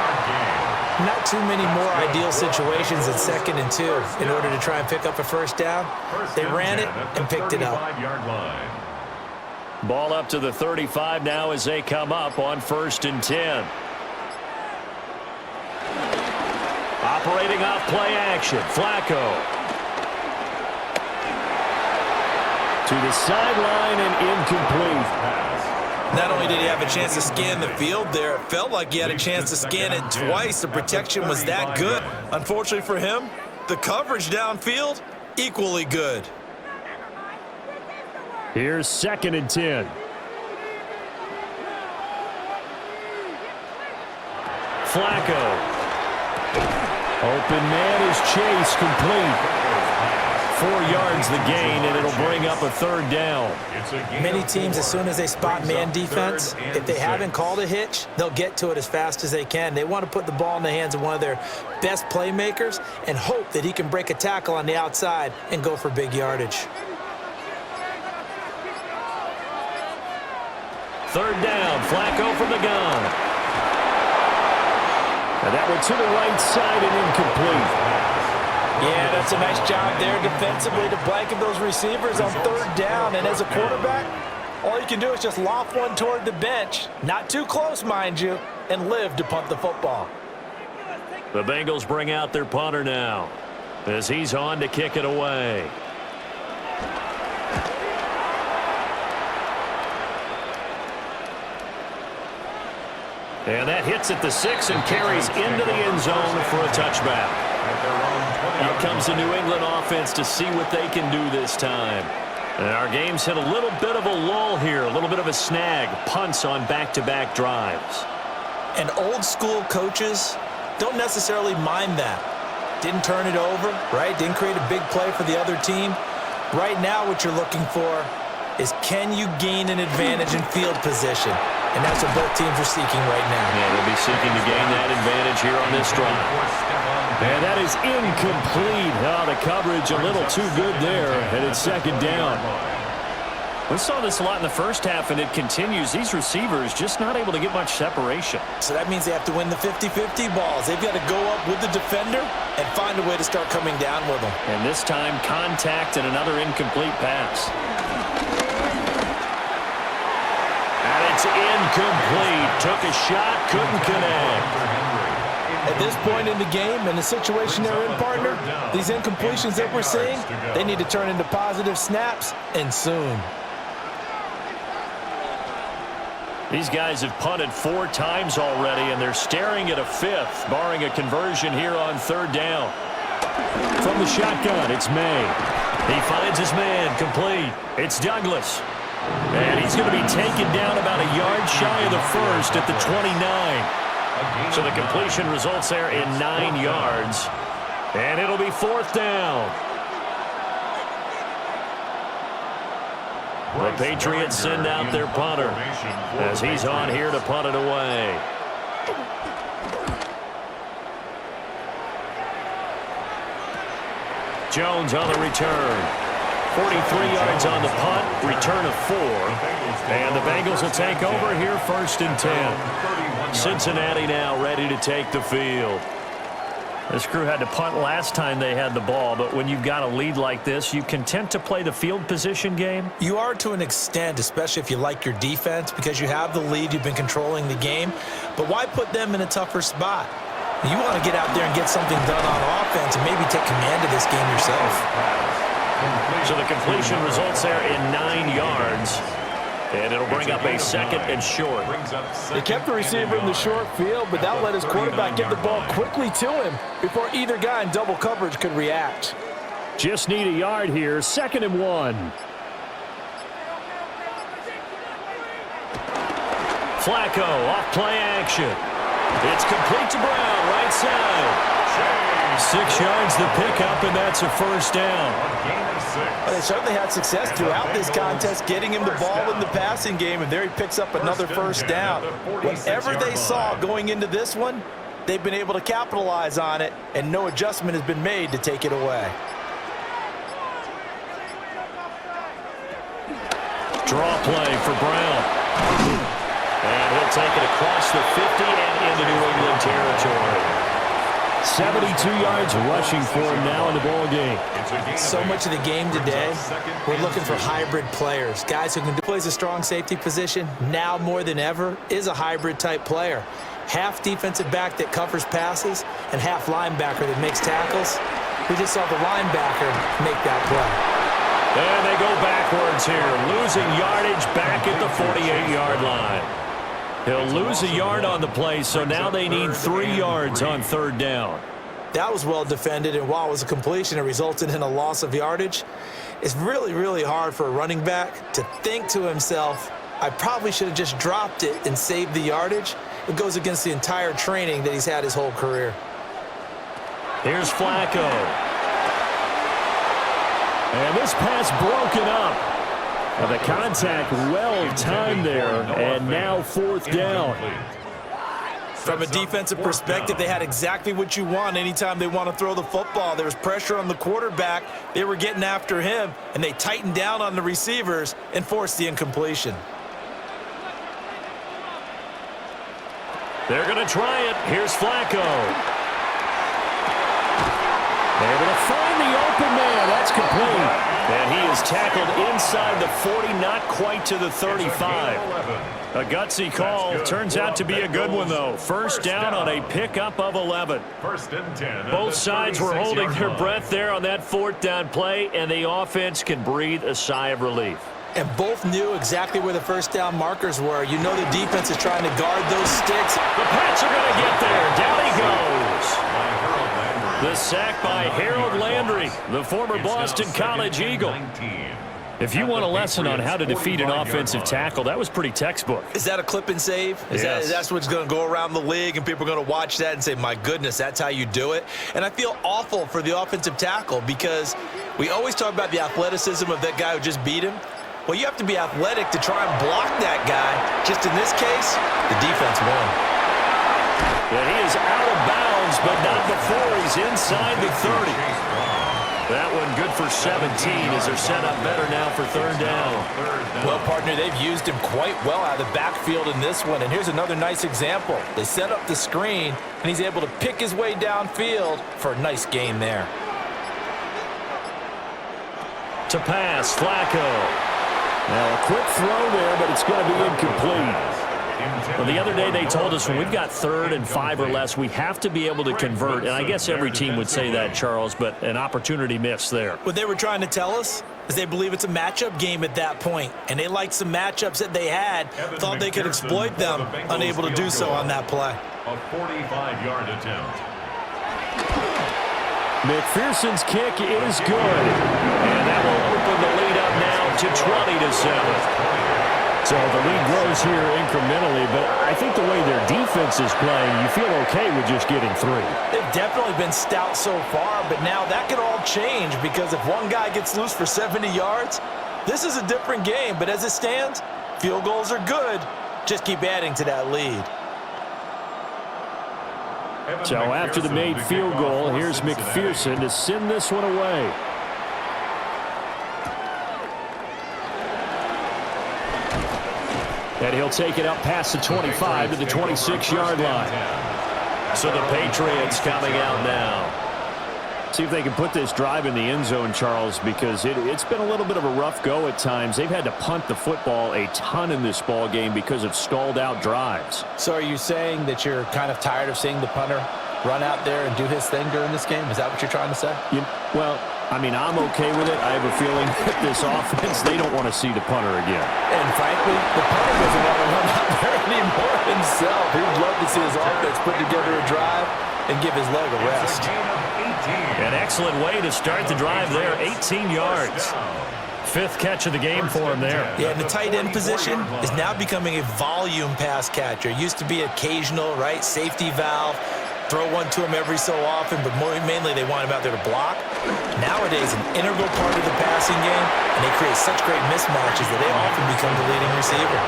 Not too many more ideal situations at 2nd and 2 in order to try and pick up a first down. They ran it and picked it up. Ball up to the 35 now as they come up on 1st and 10. Operating off play action, Flacco. To the sideline and incomplete. Not only did he have a chance to scan the field there, it felt like he had a chance to scan it twice. The protection was that good. Unfortunately for him, the coverage downfield, equally good. Here's 2nd and 10. Flacco. Open man is Chase, complete. 4 yards the gain, and it'll bring up a 3rd down. Many teams, as soon as they spot man defense, if they haven't called a hitch, they'll get to it as fast as they can. They want to put the ball in the hands of one of their best playmakers and hope that he can break a tackle on the outside and go for big yardage. 3rd down, Flacco from the gun. And that one to the right side and incomplete. Yeah, that's a nice job there defensively to blanket those receivers on 3rd down. And as a quarterback, all you can do is just loft one toward the bench. Not too close, mind you, and live to punt the football. The Bengals bring out their punter now as he's on to kick it away. And that hits at the 6 and carries into the end zone for a touchback. Out comes the New England offense to see what they can do this time. And our game's hit a little bit of a lull here, a little bit of a snag. Punts on back-to-back drives. And old-school coaches don't necessarily mind that. Didn't turn it over, right? Didn't create a big play for the other team. Right now what you're looking for is can you gain an advantage in field position? And that's what both teams are seeking right now. Yeah, they'll be seeking to gain that advantage here on this drive. And that is incomplete. Oh, the coverage a little too good there, and it's 2nd down. We saw this a lot in the first half, and it continues. These receivers just not able to get much separation. So that means they have to win the 50-50 balls. They've got to go up with the defender and find a way to start coming down with them. And this time, contact and another incomplete pass. And it's incomplete. Took a shot, couldn't connect. At this point in the game, and the situation they're in, partner, these incompletions that we're seeing, they need to turn into positive snaps, and soon. These guys have punted 4 times already, and they're staring at a 5th, barring a conversion here on 3rd down. From the shotgun, it's May. He finds his man, complete. It's Douglas. And he's going to be taken down about a yard shy of the 1st at the 29. So the completion results there in 9 yards. And it'll be 4th down. The Patriots send out their punter as he's on here to punt it away. Jones on the return. 43 yards on the punt, return of 4. And the Bengals will take over here 1st and 10. Cincinnati now ready to take the field. This crew had to punt last time they had the ball, but when you've got a lead like this, you content to play the field position game? You are to an extent, especially if you like your defense, because you have the lead, you've been controlling the game. But why put them in a tougher spot? You want to get out there and get something done on offense and maybe take command of this game yourself. So the completion results there in 9 yards. And it'll bring up a 2nd and short. They kept the receiver in the short field, but that let his quarterback get the ball quickly to him before either guy in double coverage could react. Just need a yard here. 2nd and 1. Flacco off play action. It's complete to Brown, right side. 6 yards the pickup, and that's a first down. Well, they certainly had success throughout this contest, getting him the ball in the passing game, and there he picks up another first down. Whatever they saw going into this one, they've been able to capitalize on it, and no adjustment has been made to take it away. Draw play for Brown. And he'll take it across the 50 and into New England territory. 72 yards rushing for him now in the ball game. So much of the game today, we're looking for hybrid players. Guys who can play a strong safety position, now more than ever, is a hybrid type player. Half defensive back that covers passes and half linebacker that makes tackles. We just saw the linebacker make that play. And they go backwards here, losing yardage back at the 48-yard line. He'll lose a yard on the play, so now they need 3 yards on third down. That was well defended, and while it was a completion, it resulted in a loss of yardage. It's really, really hard for a running back to think to himself, I probably should have just dropped it and saved the yardage. It goes against the entire training that he's had his whole career. Here's Flacco. And this pass broken up. The contact well-timed there, and now fourth down. From a defensive perspective, they had exactly what you want anytime they want to throw the football. There was pressure on the quarterback. They were getting after him, and they tightened down on the receivers and forced the incompletion. They're going to try it. Here's Flacco. They're going to find the open man. That's complete. And he is tackled inside the 40, not quite to the 35. A gutsy call. Turns out to be a good one, though. First down on a pickup of 11. First and 10. Both sides were holding their breath there on that fourth down play, and the offense can breathe a sigh of relief. And both knew exactly where the first down markers were. You know the defense is trying to guard those sticks. The Pats are going to get there. Down he goes. The sack by Harold Landry, the former Boston College Eagle. If you want a lesson on how to defeat an offensive tackle, that was pretty textbook. Is that a clip and save? That's what's going to go around the league, and people are going to watch that and say, my goodness, that's how you do it? And I feel awful for the offensive tackle because we always talk about the athleticism of that guy who just beat him. Well, you have to be athletic to try and block that guy. Just in this case, the defense won. And he is out of bounds, but not before he's inside the 30. That one good for 17 as they're set up better now for third down. Well, partner, they've used him quite well out of the backfield in this one. And here's another nice example. They set up the screen, and he's able to pick his way downfield for a nice gain there. To pass, Flacco. Now, a quick throw there, but it's going to be incomplete. Well, the other day they told us when we've got 3rd and 5 or less, we have to be able to convert. And I guess every team would say that, Charles, but an opportunity missed there. What they were trying to tell us is they believe it's a matchup game at that point. And they liked some matchups that they had, thought they could exploit them, unable to do so on that play. A 45-yard attempt. McPherson's kick is good. And that will open the lead up now to 20-7. So the lead grows here incrementally, but I think the way their defense is playing, you feel okay with just getting 3. They've definitely been stout so far, but now that could all change because if one guy gets loose for 70 yards, this is a different game. But as it stands, field goals are good. Just keep adding to that lead. So after the made field goal, here's McPherson to send this one away. And he'll take it up past the 25 to the 26-yard line. So the Patriots coming out now. See if they can put this drive in the end zone, Charles, because it's been a little bit of a rough go at times. They've had to punt the football a ton in this ball game because of stalled-out drives. So are you saying that you're kind of tired of seeing the punter run out there and do his thing during this game? Is that what you're trying to say? Well, I mean, I'm okay with it. I have a feeling that this offense, they don't want to see the punter again. And frankly, the punter doesn't want to run out there anymore himself. He would love to see his offense put together a drive and give his leg a rest. An excellent way to start the drive there, 18 yards. Fifth catch of the game for him there. Yeah, and the tight end position is now becoming a volume pass catcher. It used to be occasional, right? Safety valve. Throw one to him every so often, but mainly they want him out there to block. Nowadays, an integral part of the passing game, and they create such great mismatches that they often become the leading receiver.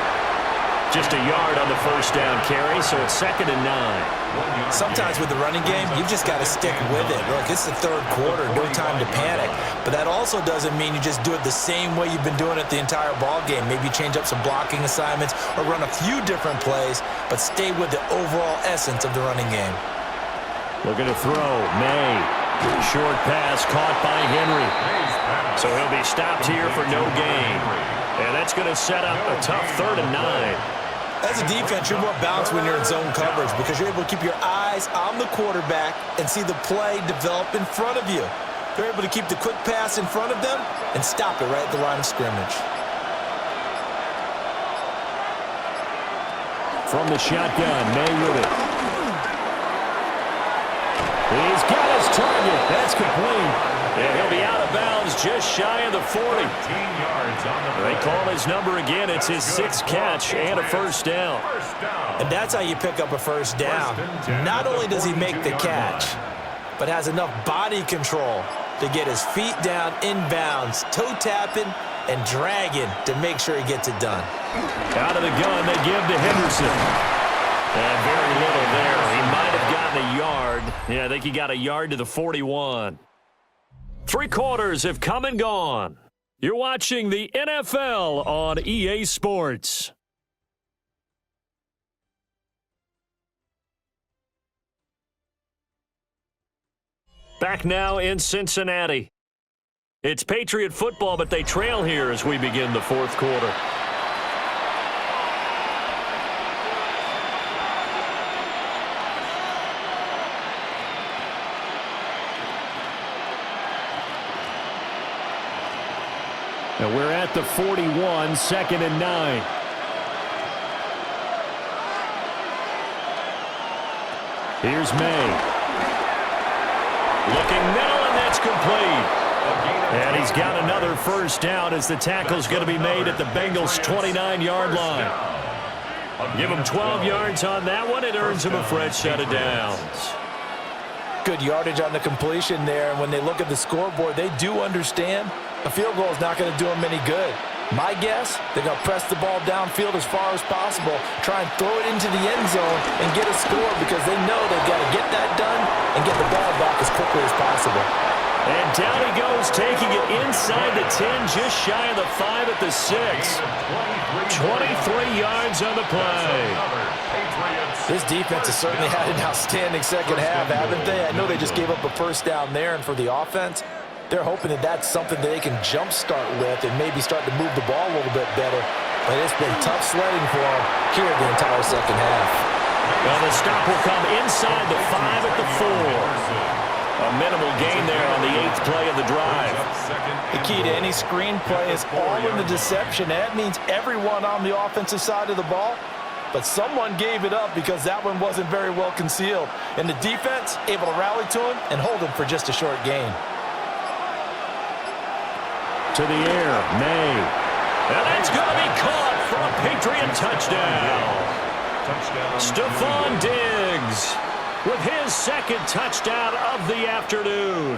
Just a yard on the first down carry, so it's 2nd and 9. Sometimes with the running game, you've just got to stick with it. Look, it's the third quarter, no time to panic. But that also doesn't mean you just do it the same way you've been doing it the entire ball game. Maybe change up some blocking assignments or run a few different plays, but stay with the overall essence of the running game. Looking to throw. May. Short pass caught by Henry. So he'll be stopped here for no gain. And that's going to set up a tough 3rd and 9. As a defense, you're more balanced when you're in zone coverage because you're able to keep your eyes on the quarterback and see the play develop in front of you. They're able to keep the quick pass in front of them and stop it right at the line of scrimmage. From the shotgun, May with it. He's got his target. That's complete. And he'll be out of bounds just shy of the 40. They call his number again. It's his 6th catch and a first down. And that's how you pick up a first down. Not only does he make the catch, but has enough body control to get his feet down inbounds, toe tapping and dragging to make sure he gets it done. Out of the gun, they give to Henderson. And very little there. He might have gotten a yard. Yeah, I think he got a yard to the 41. 3 quarters have come and gone. You're watching the NFL on EA Sports. Back now in Cincinnati. It's Patriot football, but they trail here as we begin the 4th quarter. And we're at the 41, 2nd and 9. Here's May. Looking middle, and that's complete. And he's got another first down as the tackle's going to be made at the Bengals' 29-yard line. Give him 12 yards on that one. It earns him a fresh set of downs. Good yardage on the completion there, and when they look at the scoreboard, they do understand a field goal is not going to do them any good. My guess, they're going to press the ball downfield as far as possible, try and throw it into the end zone and get a score because they know they've got to get that done and get the ball back as quickly as possible. And down he goes, taking it inside the 10, just shy of the 5 at the 6. 23 yards on the play. This defense has certainly had an outstanding second half, haven't they? I know they just gave up a first down there, and for the offense, they're hoping that that's something that they can jumpstart with and maybe start to move the ball a little bit better. But it's been tough sledding for them here the entire second half. Well, the stop will come inside the 5 at the 4. A minimal gain there on the 8th play of the drive. The key to any screen play is all in the deception. That means everyone on the offensive side of the ball, but someone gave it up because that one wasn't very well concealed. And the defense able to rally to him and hold him for just a short gain. To the air, May. And that's going to be caught for a Patriot touchdown. Stephon Diggs with his 2nd touchdown of the afternoon.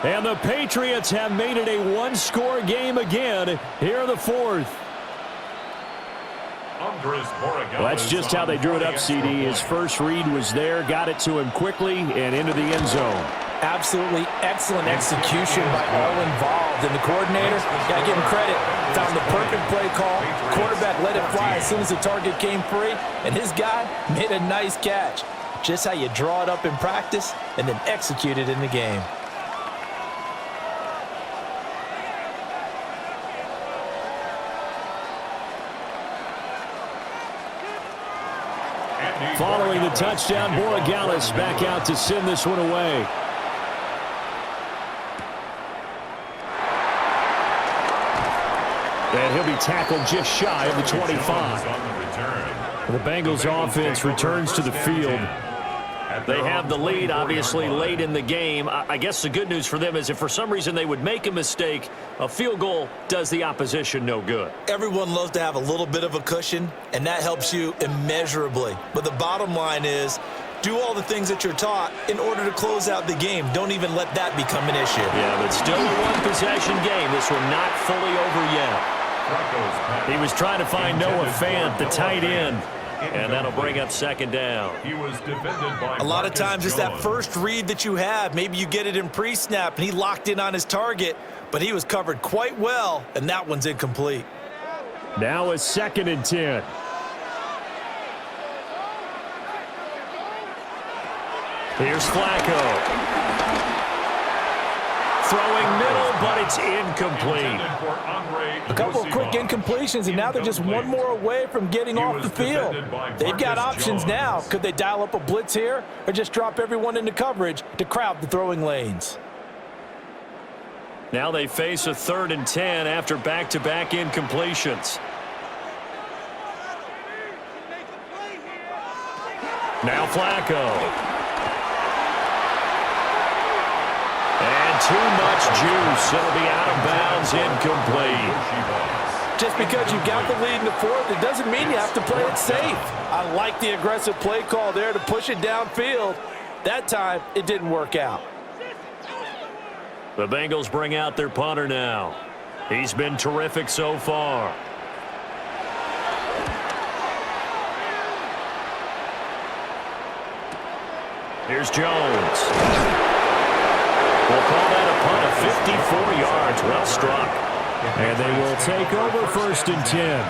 And the Patriots have made it a one-score game again here in the 4th. Well, that's just how they drew it up, CD. His first read was there, got it to him quickly, and into the end zone. Absolutely excellent execution by all involved. And the coordinator, got to give him credit, found the perfect play call. Quarterback let it fly as soon as the target came free, and his guy made a nice catch. Just how you draw it up in practice and then execute it in the game. Following the touchdown, Borregales back out to send this one away. And he'll be tackled just shy of the 25. The Bengals offense returns to the field. They have the lead, obviously, late in the game. I guess the good news for them is if for some reason they would make a mistake, a field goal does the opposition no good. Everyone loves to have a little bit of a cushion, and that helps you immeasurably. But the bottom line is, do all the things that you're taught in order to close out the game. Don't even let that become an issue. Yeah, but still a one-possession game. This one not fully over yet. He was trying to find Noah Fant, the tight end, and that'll bring up second down. He was defended by a lot of times it's that first read that you have. Maybe you get it in pre-snap, and he locked in on his target, but he was covered quite well, and that one's incomplete. Now it's 2nd and 10. Here's Flacco. Throwing middle, but it's incomplete. A couple of quick incompletions, and now they're just one more away from getting off the field. They've got options now. Could they dial up a blitz here or just drop everyone into coverage to crowd the throwing lanes? Now they face a 3rd and 10 after back-to-back incompletions. Now Flacco. And too much juice. It'll be out of bounds, incomplete. Just because you got the lead in the 4th, it doesn't mean you have to play it safe. I like the aggressive play call there to push it downfield. That time, it didn't work out. The Bengals bring out their punter now. He's been terrific so far. Here's Jones. We'll call that a punt of 54 yards. Well struck. And they will take over 1st and 10.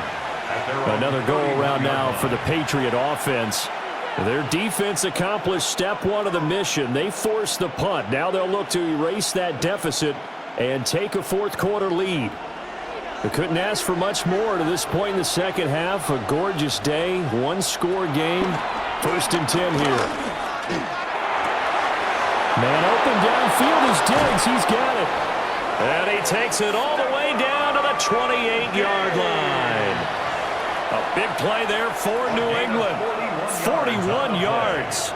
Another go-around now for the Patriot offense. Their defense accomplished step 1 of the mission. They forced the punt. Now they'll look to erase that deficit and take a 4th quarter lead. They couldn't ask for much more to this point in the second half. A gorgeous day, 1-score game. 1st and 10 here. Man open downfield is Diggs. He's got it. And he takes it all the way down to the 28-yard line. A big play there for New England. 41 yards.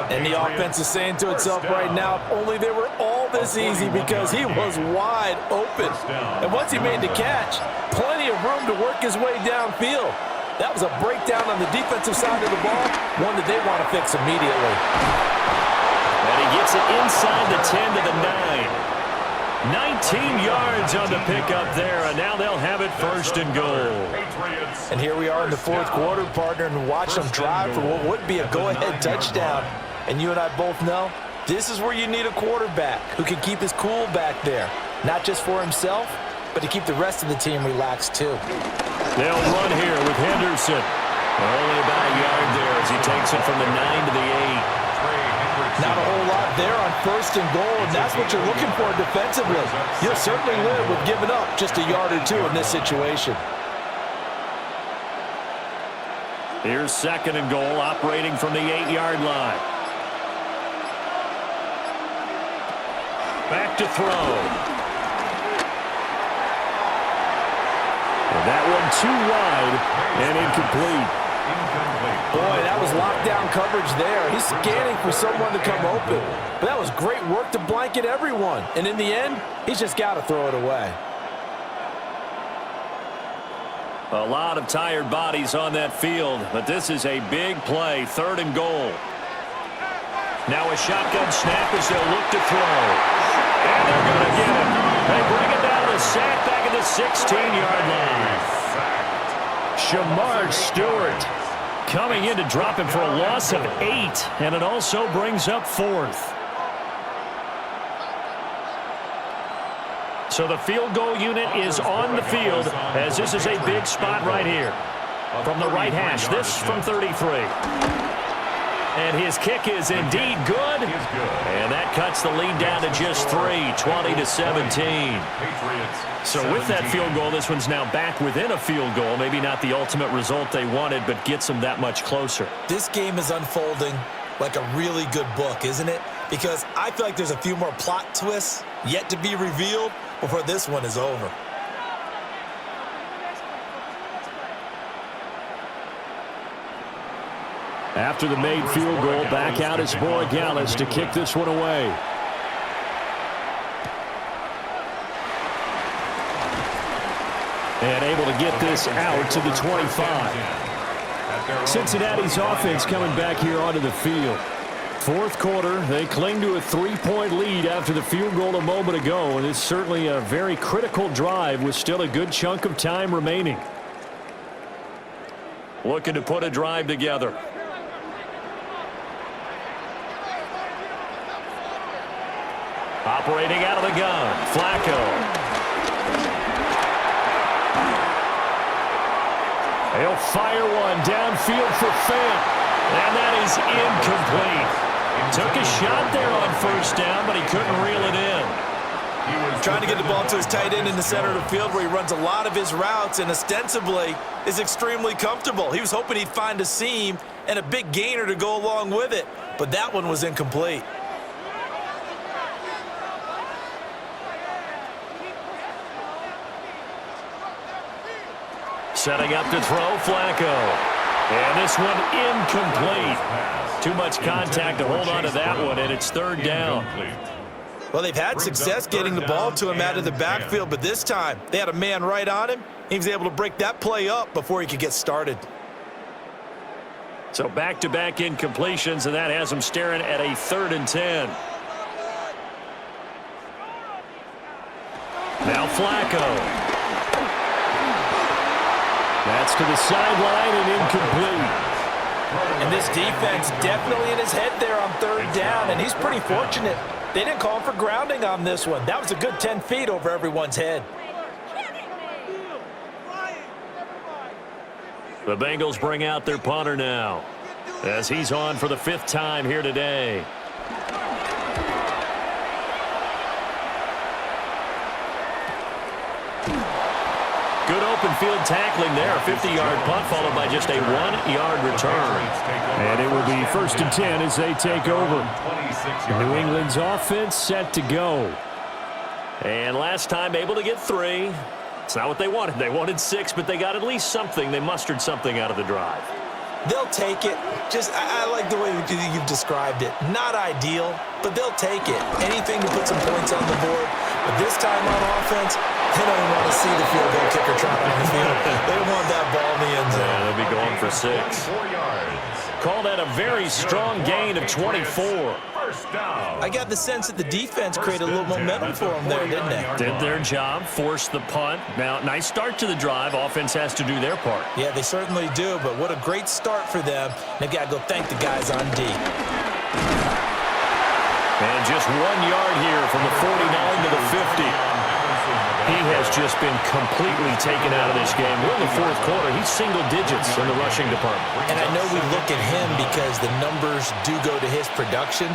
And the offense is saying to itself right now, if only they were all this easy, because he was wide open. And once he made the catch, plenty of room to work his way downfield. That was a breakdown on the defensive side of the ball, one that they want to fix immediately. And he gets it inside the 10 to the 9. 19 yards on the pickup there, and now they'll have it 1st and goal. And here we are in the 4th quarter, partner, and watch them drive for what would be a go-ahead touchdown. And you and I both know this is where you need a quarterback who can keep his cool back there, not just for himself, but to keep the rest of the team relaxed too. They'll run here with Henderson. Only about a yard there as he takes it from the 9 to the 8. Not a whole lot there on 1st and goal, and that's what you're looking for defensively. You'll certainly live with giving up just a yard or 2 in this situation. Here's 2nd and goal, operating from the 8-yard line. Back to throw. And that one too wide and incomplete. Boy, that was lockdown coverage there. He's scanning for someone to come open. But that was great work to blanket everyone. And in the end, he's just got to throw it away. A lot of tired bodies on that field, but this is a big play, 3rd and goal. Now a shotgun snap as they'll look to throw. And they're going to get it. They bring it down to sack back at the 16-yard line. Shamar Stewart coming in to drop him for a loss of 8, and it also brings up 4th. So the field goal unit is on the field as this is a big spot right here. From the right hash, this from 33. And his kick is indeed good. And that cuts the lead down to just 3, 20-17. So with that field goal, this one's now back within a field goal. Maybe not the ultimate result they wanted, but gets them that much closer. This game is unfolding like a really good book, isn't it? Because I feel like there's a few more plot twists yet to be revealed before this one is over. After the made field goal, back out is Borregales to kick this one away. And able to get this out to the 25. Cincinnati's offense coming back here onto the field. Fourth quarter, they cling to a 3-point lead after the field goal a moment ago, and it's certainly a very critical drive with still a good chunk of time remaining. Looking to put a drive together. Operating out of the gun, Flacco. He'll fire one downfield for Fant, and that is incomplete. Took a shot there on first down, but he couldn't reel it in. He was trying to get the ball to his tight end in the center of the field where he runs a lot of his routes and ostensibly is extremely comfortable. He was hoping he'd find a seam and a big gainer to go along with it, but that one was incomplete. Setting up to throw, Flacco. And this one incomplete. Too much contact to hold on to that one, and it's third down. Well, they've had success getting the ball to him out of the backfield, but this time they had a man right on him. He was able to break that play up before he could get started. So back-to-back incompletions, and that has him staring at a 3rd and 10. Now Flacco. That's to the sideline and incomplete. And this defense definitely in his head there on 3rd down, and he's pretty fortunate. They didn't call him for grounding on this one. That was a good 10 feet over everyone's head. The Bengals bring out their punter now, as he's on for the 5th time here today. Good open field tackling there. A 50-yard punt followed by just a 1-yard return. And it will be 1st and 10 as they take over. New England's offense set to go. And last time able to get 3. It's not what they wanted. They wanted 6, but they got at least something. They mustered something out of the drive. They'll take it. I like the way you've described it. Not ideal, but they'll take it. Anything to put some points on the board. But this time on offense, they don't want to see the field goal kicker trot on the field. They want that ball in the end zone. Yeah, they'll be going for 6. Called that a very strong gain of 24. I got the sense that the defense created a little momentum for them there, didn't they? Did their job, forced the punt. Now, nice start to the drive. Offense has to do their part. Yeah, they certainly do, but what a great start for them. They've got to go thank the guys on D. And just 1 yard here from the 49 to the 50. He has just been completely taken out of this game. We're in the 4th quarter. He's single digits in the rushing department. And I know we look at him because the numbers do go to his production,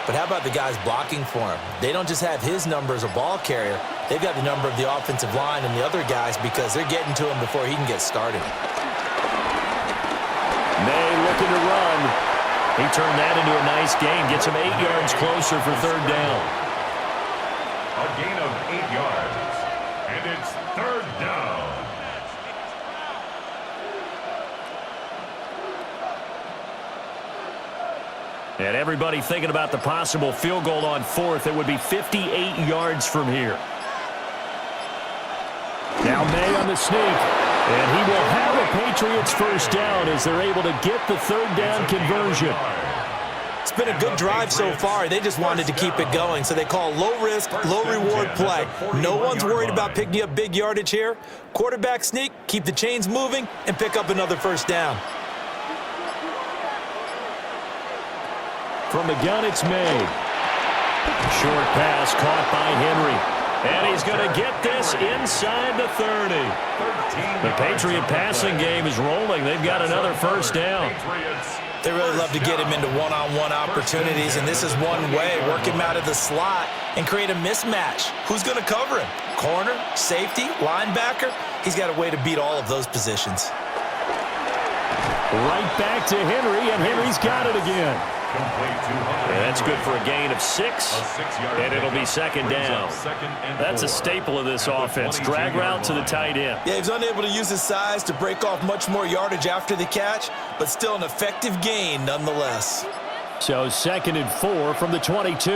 but how about the guys blocking for him? They don't just have his number as a ball carrier. They've got the number of the offensive line and the other guys because they're getting to him before he can get started. May looking to run. He turned that into a nice gain. Gets him 8 yards closer for 3rd down. A gain of 8 yards. And it's 3rd down. And everybody thinking about the possible field goal on 4th. It would be 58 yards from here. Now May on the sneak. And he will have a Patriots 1st down as they're able to get the 3rd down conversion. It's been a good drive so far. They just wanted to keep it going, so they call low-risk, low-reward play. No one's worried about picking up big yardage here. Quarterback sneak, keep the chains moving, and pick up another 1st down. From the gun, it's made. Short pass caught by Henry. And he's going to get this inside the 30. The Patriot passing game is rolling. They've got another 1st down. They really love to get him into one-on-one opportunities, and this is one way. Work him out of the slot and create a mismatch. Who's going to cover him? Corner, safety, linebacker? He's got a way to beat all of those positions. Right back to Henry, and Henry's got it again. And that's good for a gain of 6, and it'll be second down. That's a staple of this offense. Drag route to the tight end. Yeah, he was unable to use his size to break off much more yardage after the catch, but still an effective gain nonetheless. So 2nd and 4 from the 22.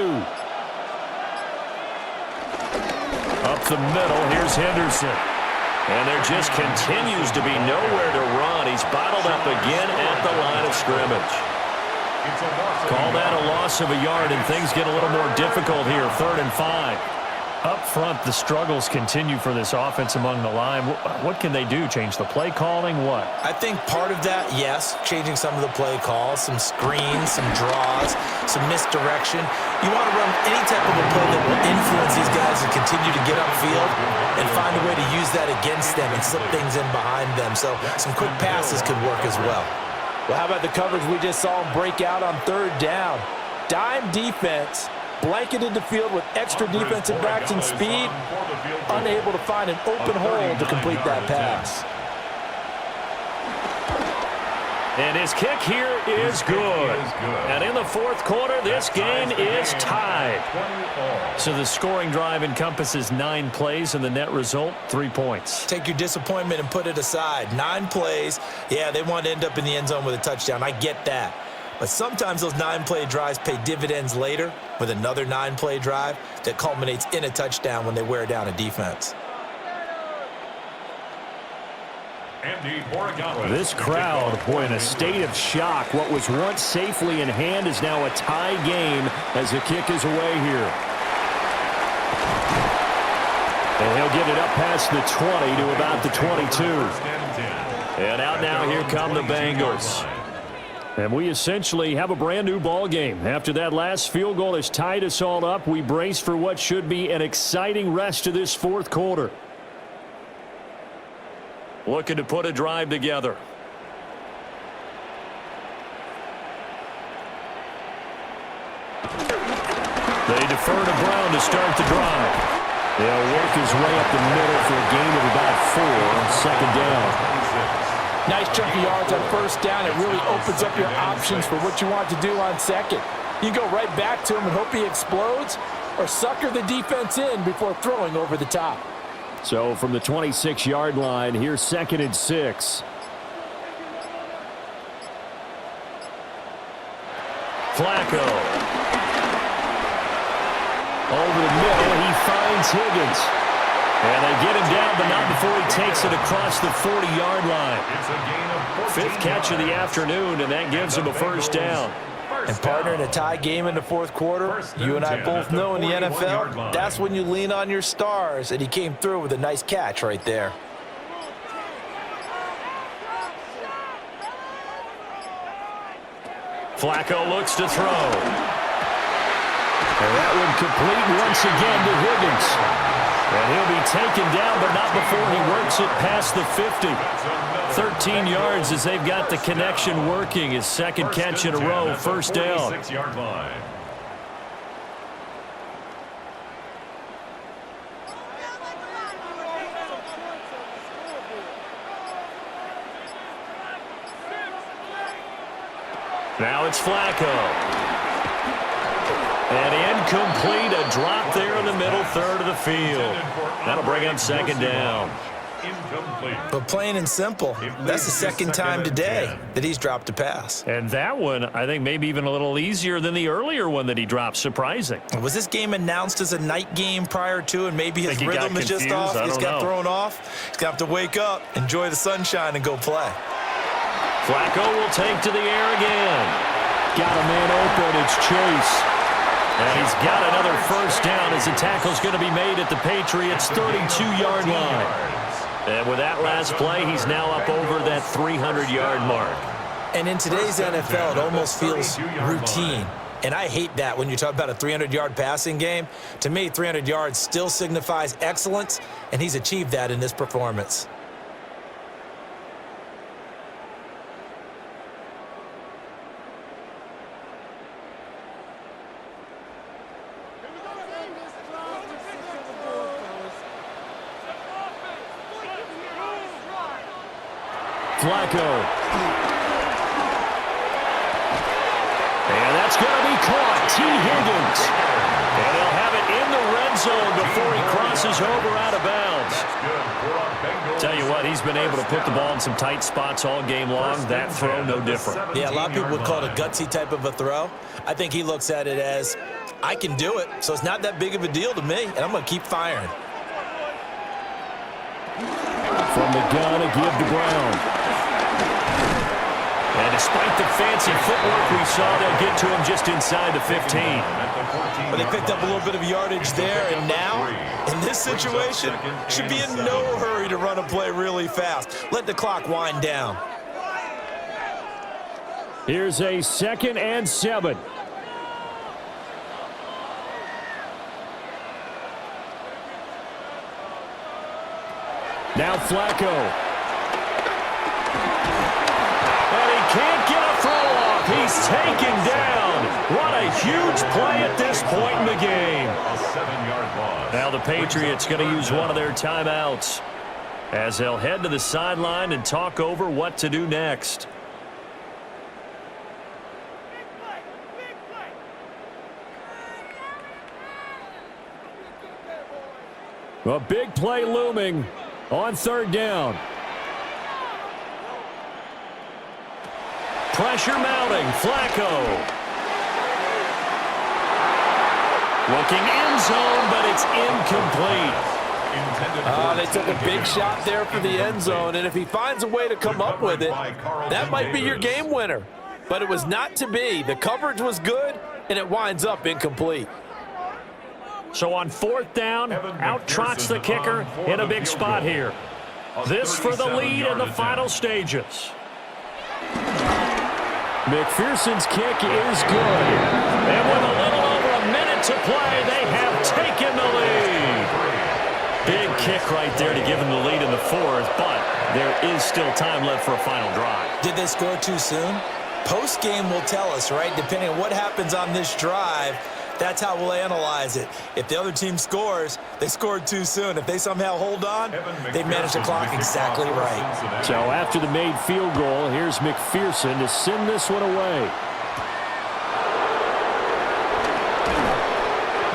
Up the middle, here's Henderson. And there just continues to be nowhere to run. He's bottled up again at the line of scrimmage. Call that a loss of a yard, and things get a little more difficult here. 3rd and 5. Up front, the struggles continue for this offense among the line. What can they do? Change the play calling? What? I think part of that, yes, changing some of the play calls, some screens, some draws, some misdirection. You want to run any type of a play that will influence these guys to continue to get upfield and find a way to use that against them and slip things in behind them. So some quick passes could work as well. Well, how about the coverage we just saw him break out on 3rd down? Dime defense. Blanketed the field with extra defensive backs and speed, unable to find an open hole to complete that pass. And his kick here is good. And in the 4th quarter, this game is tied. So the scoring drive encompasses 9 plays, and the net result, 3 points. Take your disappointment and put it aside. 9 plays. Yeah, they want to end up in the end zone with a touchdown. I get that. But sometimes those 9-play drives pay dividends later with another 9-play drive that culminates in a touchdown when they wear down a defense. This crowd, boy, in a state of shock. What was once safely in hand is now a tie game as the kick is away here. And he'll get it up past the 20 to about the 22. And out now, here come the Bengals. And we essentially have a brand-new ball game. After that last field goal has tied us all up, we brace for what should be an exciting rest of this 4th quarter. Looking to put a drive together. They defer to Brown to start the drive. They'll work his way up the middle for a gain of about 4 on 2nd down. Nice chunk of yards on 1st down. It really opens up your options for what you want to do on 2nd. You go right back to him and hope he explodes, or sucker the defense in before throwing over the top. So from the 26-yard line, here's 2nd and 6. Flacco. Over the middle, he finds Higgins. And they get him down, but not before he takes it across the 40-yard line. 5th catch of the afternoon, and that gives him a 1st down. And partner, in a tie game in the 4th quarter, you and I both know in the NFL, that's when you lean on your stars, and he came through with a nice catch right there. Flacco looks to throw. And that one complete once again to Higgins. And he'll be taken down, but not before he works it past the 50. 13 yards as they've got the connection working. His 2nd catch in a row, 1st down. Now it's Flacco. And incomplete, a drop there in the middle 3rd of the field. That'll bring up 2nd down. But plain and simple, that's the 2nd time today that he's dropped a pass. And that one, I think, maybe even a little easier than the earlier one that he dropped. Surprising. Was this game announced as a night game prior to, and maybe his rhythm is just off? He's got thrown off. He's going to have to wake up, enjoy the sunshine, and go play. Flacco will take to the air again. Got a man open. It's Chase. And he's got another 1st down as the tackle's going to be made at the Patriots' 32-yard line. And with that last play, he's now up over that 300-yard mark. And in today's NFL, it almost feels routine. And I hate that when you talk about a 300-yard passing game. To me, 300 yards still signifies excellence, and he's achieved that in this performance. Flacco. And that That's going to be caught. T. Higgins. And they'll have it in the red zone before he crosses over out of bounds. Tell you what, he's been able to put the ball in some tight spots all game long. That throw, no different. Yeah, a lot of people would call it a gutsy type of a throw. I think he looks at it as, I can do it, so it's not that big of a deal to me, and I'm going to keep firing. From the gun, a give to Brown. And despite the fancy footwork we saw, they'll get to him just inside the 15. But they picked up a little bit of yardage there, and now, in this situation, should be in no hurry to run a play really fast. Let the clock wind down. Here's a 2nd and 7. Now Flacco. And he can't get a throw off. He's taken down. What a huge play at this point in the game. Now the Patriots going to use one of their timeouts as they'll head to the sideline and talk over what to do next. A big play looming on 3rd down. Pressure mounting. Flacco. Looking end zone, but it's incomplete. They took a big shot there for the end zone, and if he finds a way to come up with it, that might be your game winner. But it was not to be. The coverage was good, and it winds up incomplete. So on 4th down, out trots the kicker in a big spot here. This for the lead in the final stages. McPherson's kick is good. And with a little over a minute to play, they have taken the lead. Big kick right there to give them the lead in the 4th, but there is still time left for a final drive. Did they score too soon? Post-game will tell us, right? Depending on what happens on this drive, that's how we'll analyze it. If the other team scores, they scored too soon. If they somehow hold on, they manage the clock exactly right. So after the made field goal, here's McPherson to send this one away.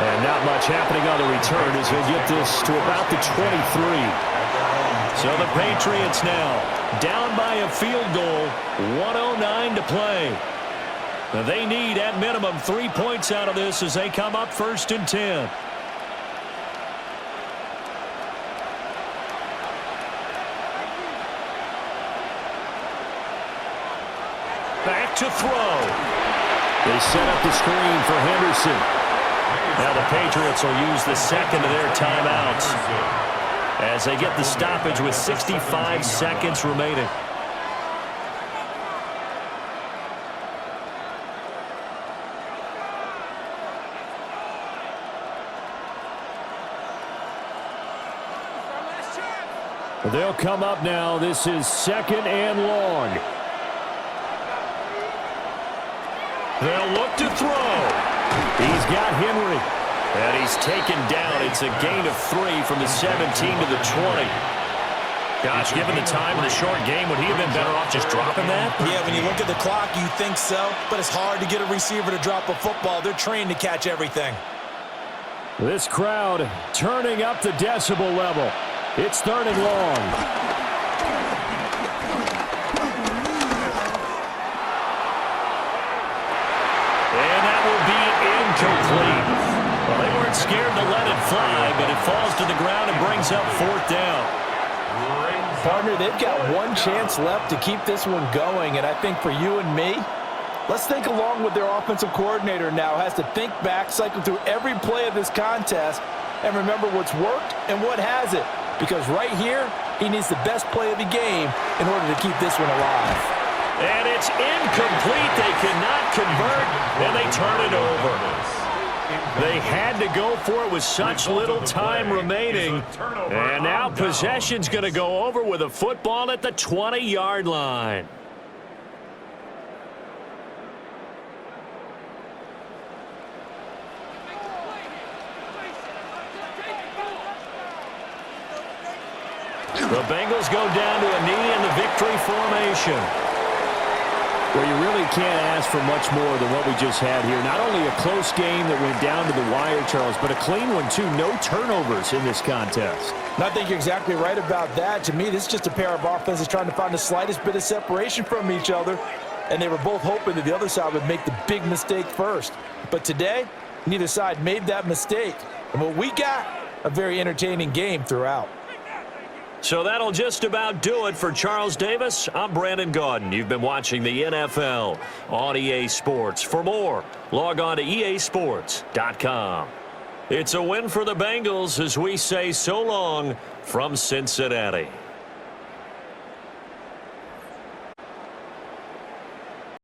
And not much happening on the return as they get this to about the 23. So the Patriots now down by a field goal, 1:09 to play. They need, at minimum, 3 points out of this as they come up 1st and 10. Back to throw. They set up the screen for Henderson. Now the Patriots will use the 2nd of their timeouts as they get the stoppage with 65 seconds remaining. They'll come up now. This is 2nd and long. They'll look to throw. He's got Henry. And he's taken down. It's a gain of 3 from the 17 to the 20. Gosh, given the time of the short game, would he have been better off just dropping that? Yeah, when you look at the clock, you think so. But it's hard to get a receiver to drop a football. They're trained to catch everything. This crowd turning up the decibel level. It's 3rd and long. And that will be incomplete. Well, they weren't scared to let it fly, but it falls to the ground and brings up 4th down. Partner, they've got one chance left to keep this one going, and I think for you and me, let's think along with their offensive coordinator now. Has to think back, cycle through every play of this contest, and remember what's worked and what hasn't. Because right here, he needs the best play of the game in order to keep this one alive. And it's incomplete. They cannot convert, and they turn it over. They had to go for it with such little time remaining. And now possession's going to go over with a football at the 20-yard line. The Bengals go down to a knee in the victory formation. Well, you really can't ask for much more than what we just had here. Not only a close game that went down to the wire, Charles, but a clean one, too. No turnovers in this contest. And I think you're exactly right about that. To me, this is just a pair of offenses trying to find the slightest bit of separation from each other, and they were both hoping that the other side would make the big mistake first. But today, neither side made that mistake. And what we got, a very entertaining game throughout. So that'll just about do it for Charles Davis. I'm Brandon Gaudin. You've been watching the NFL on EA Sports. For more, log on to easports.com. It's a win for the Bengals as we say so long from Cincinnati.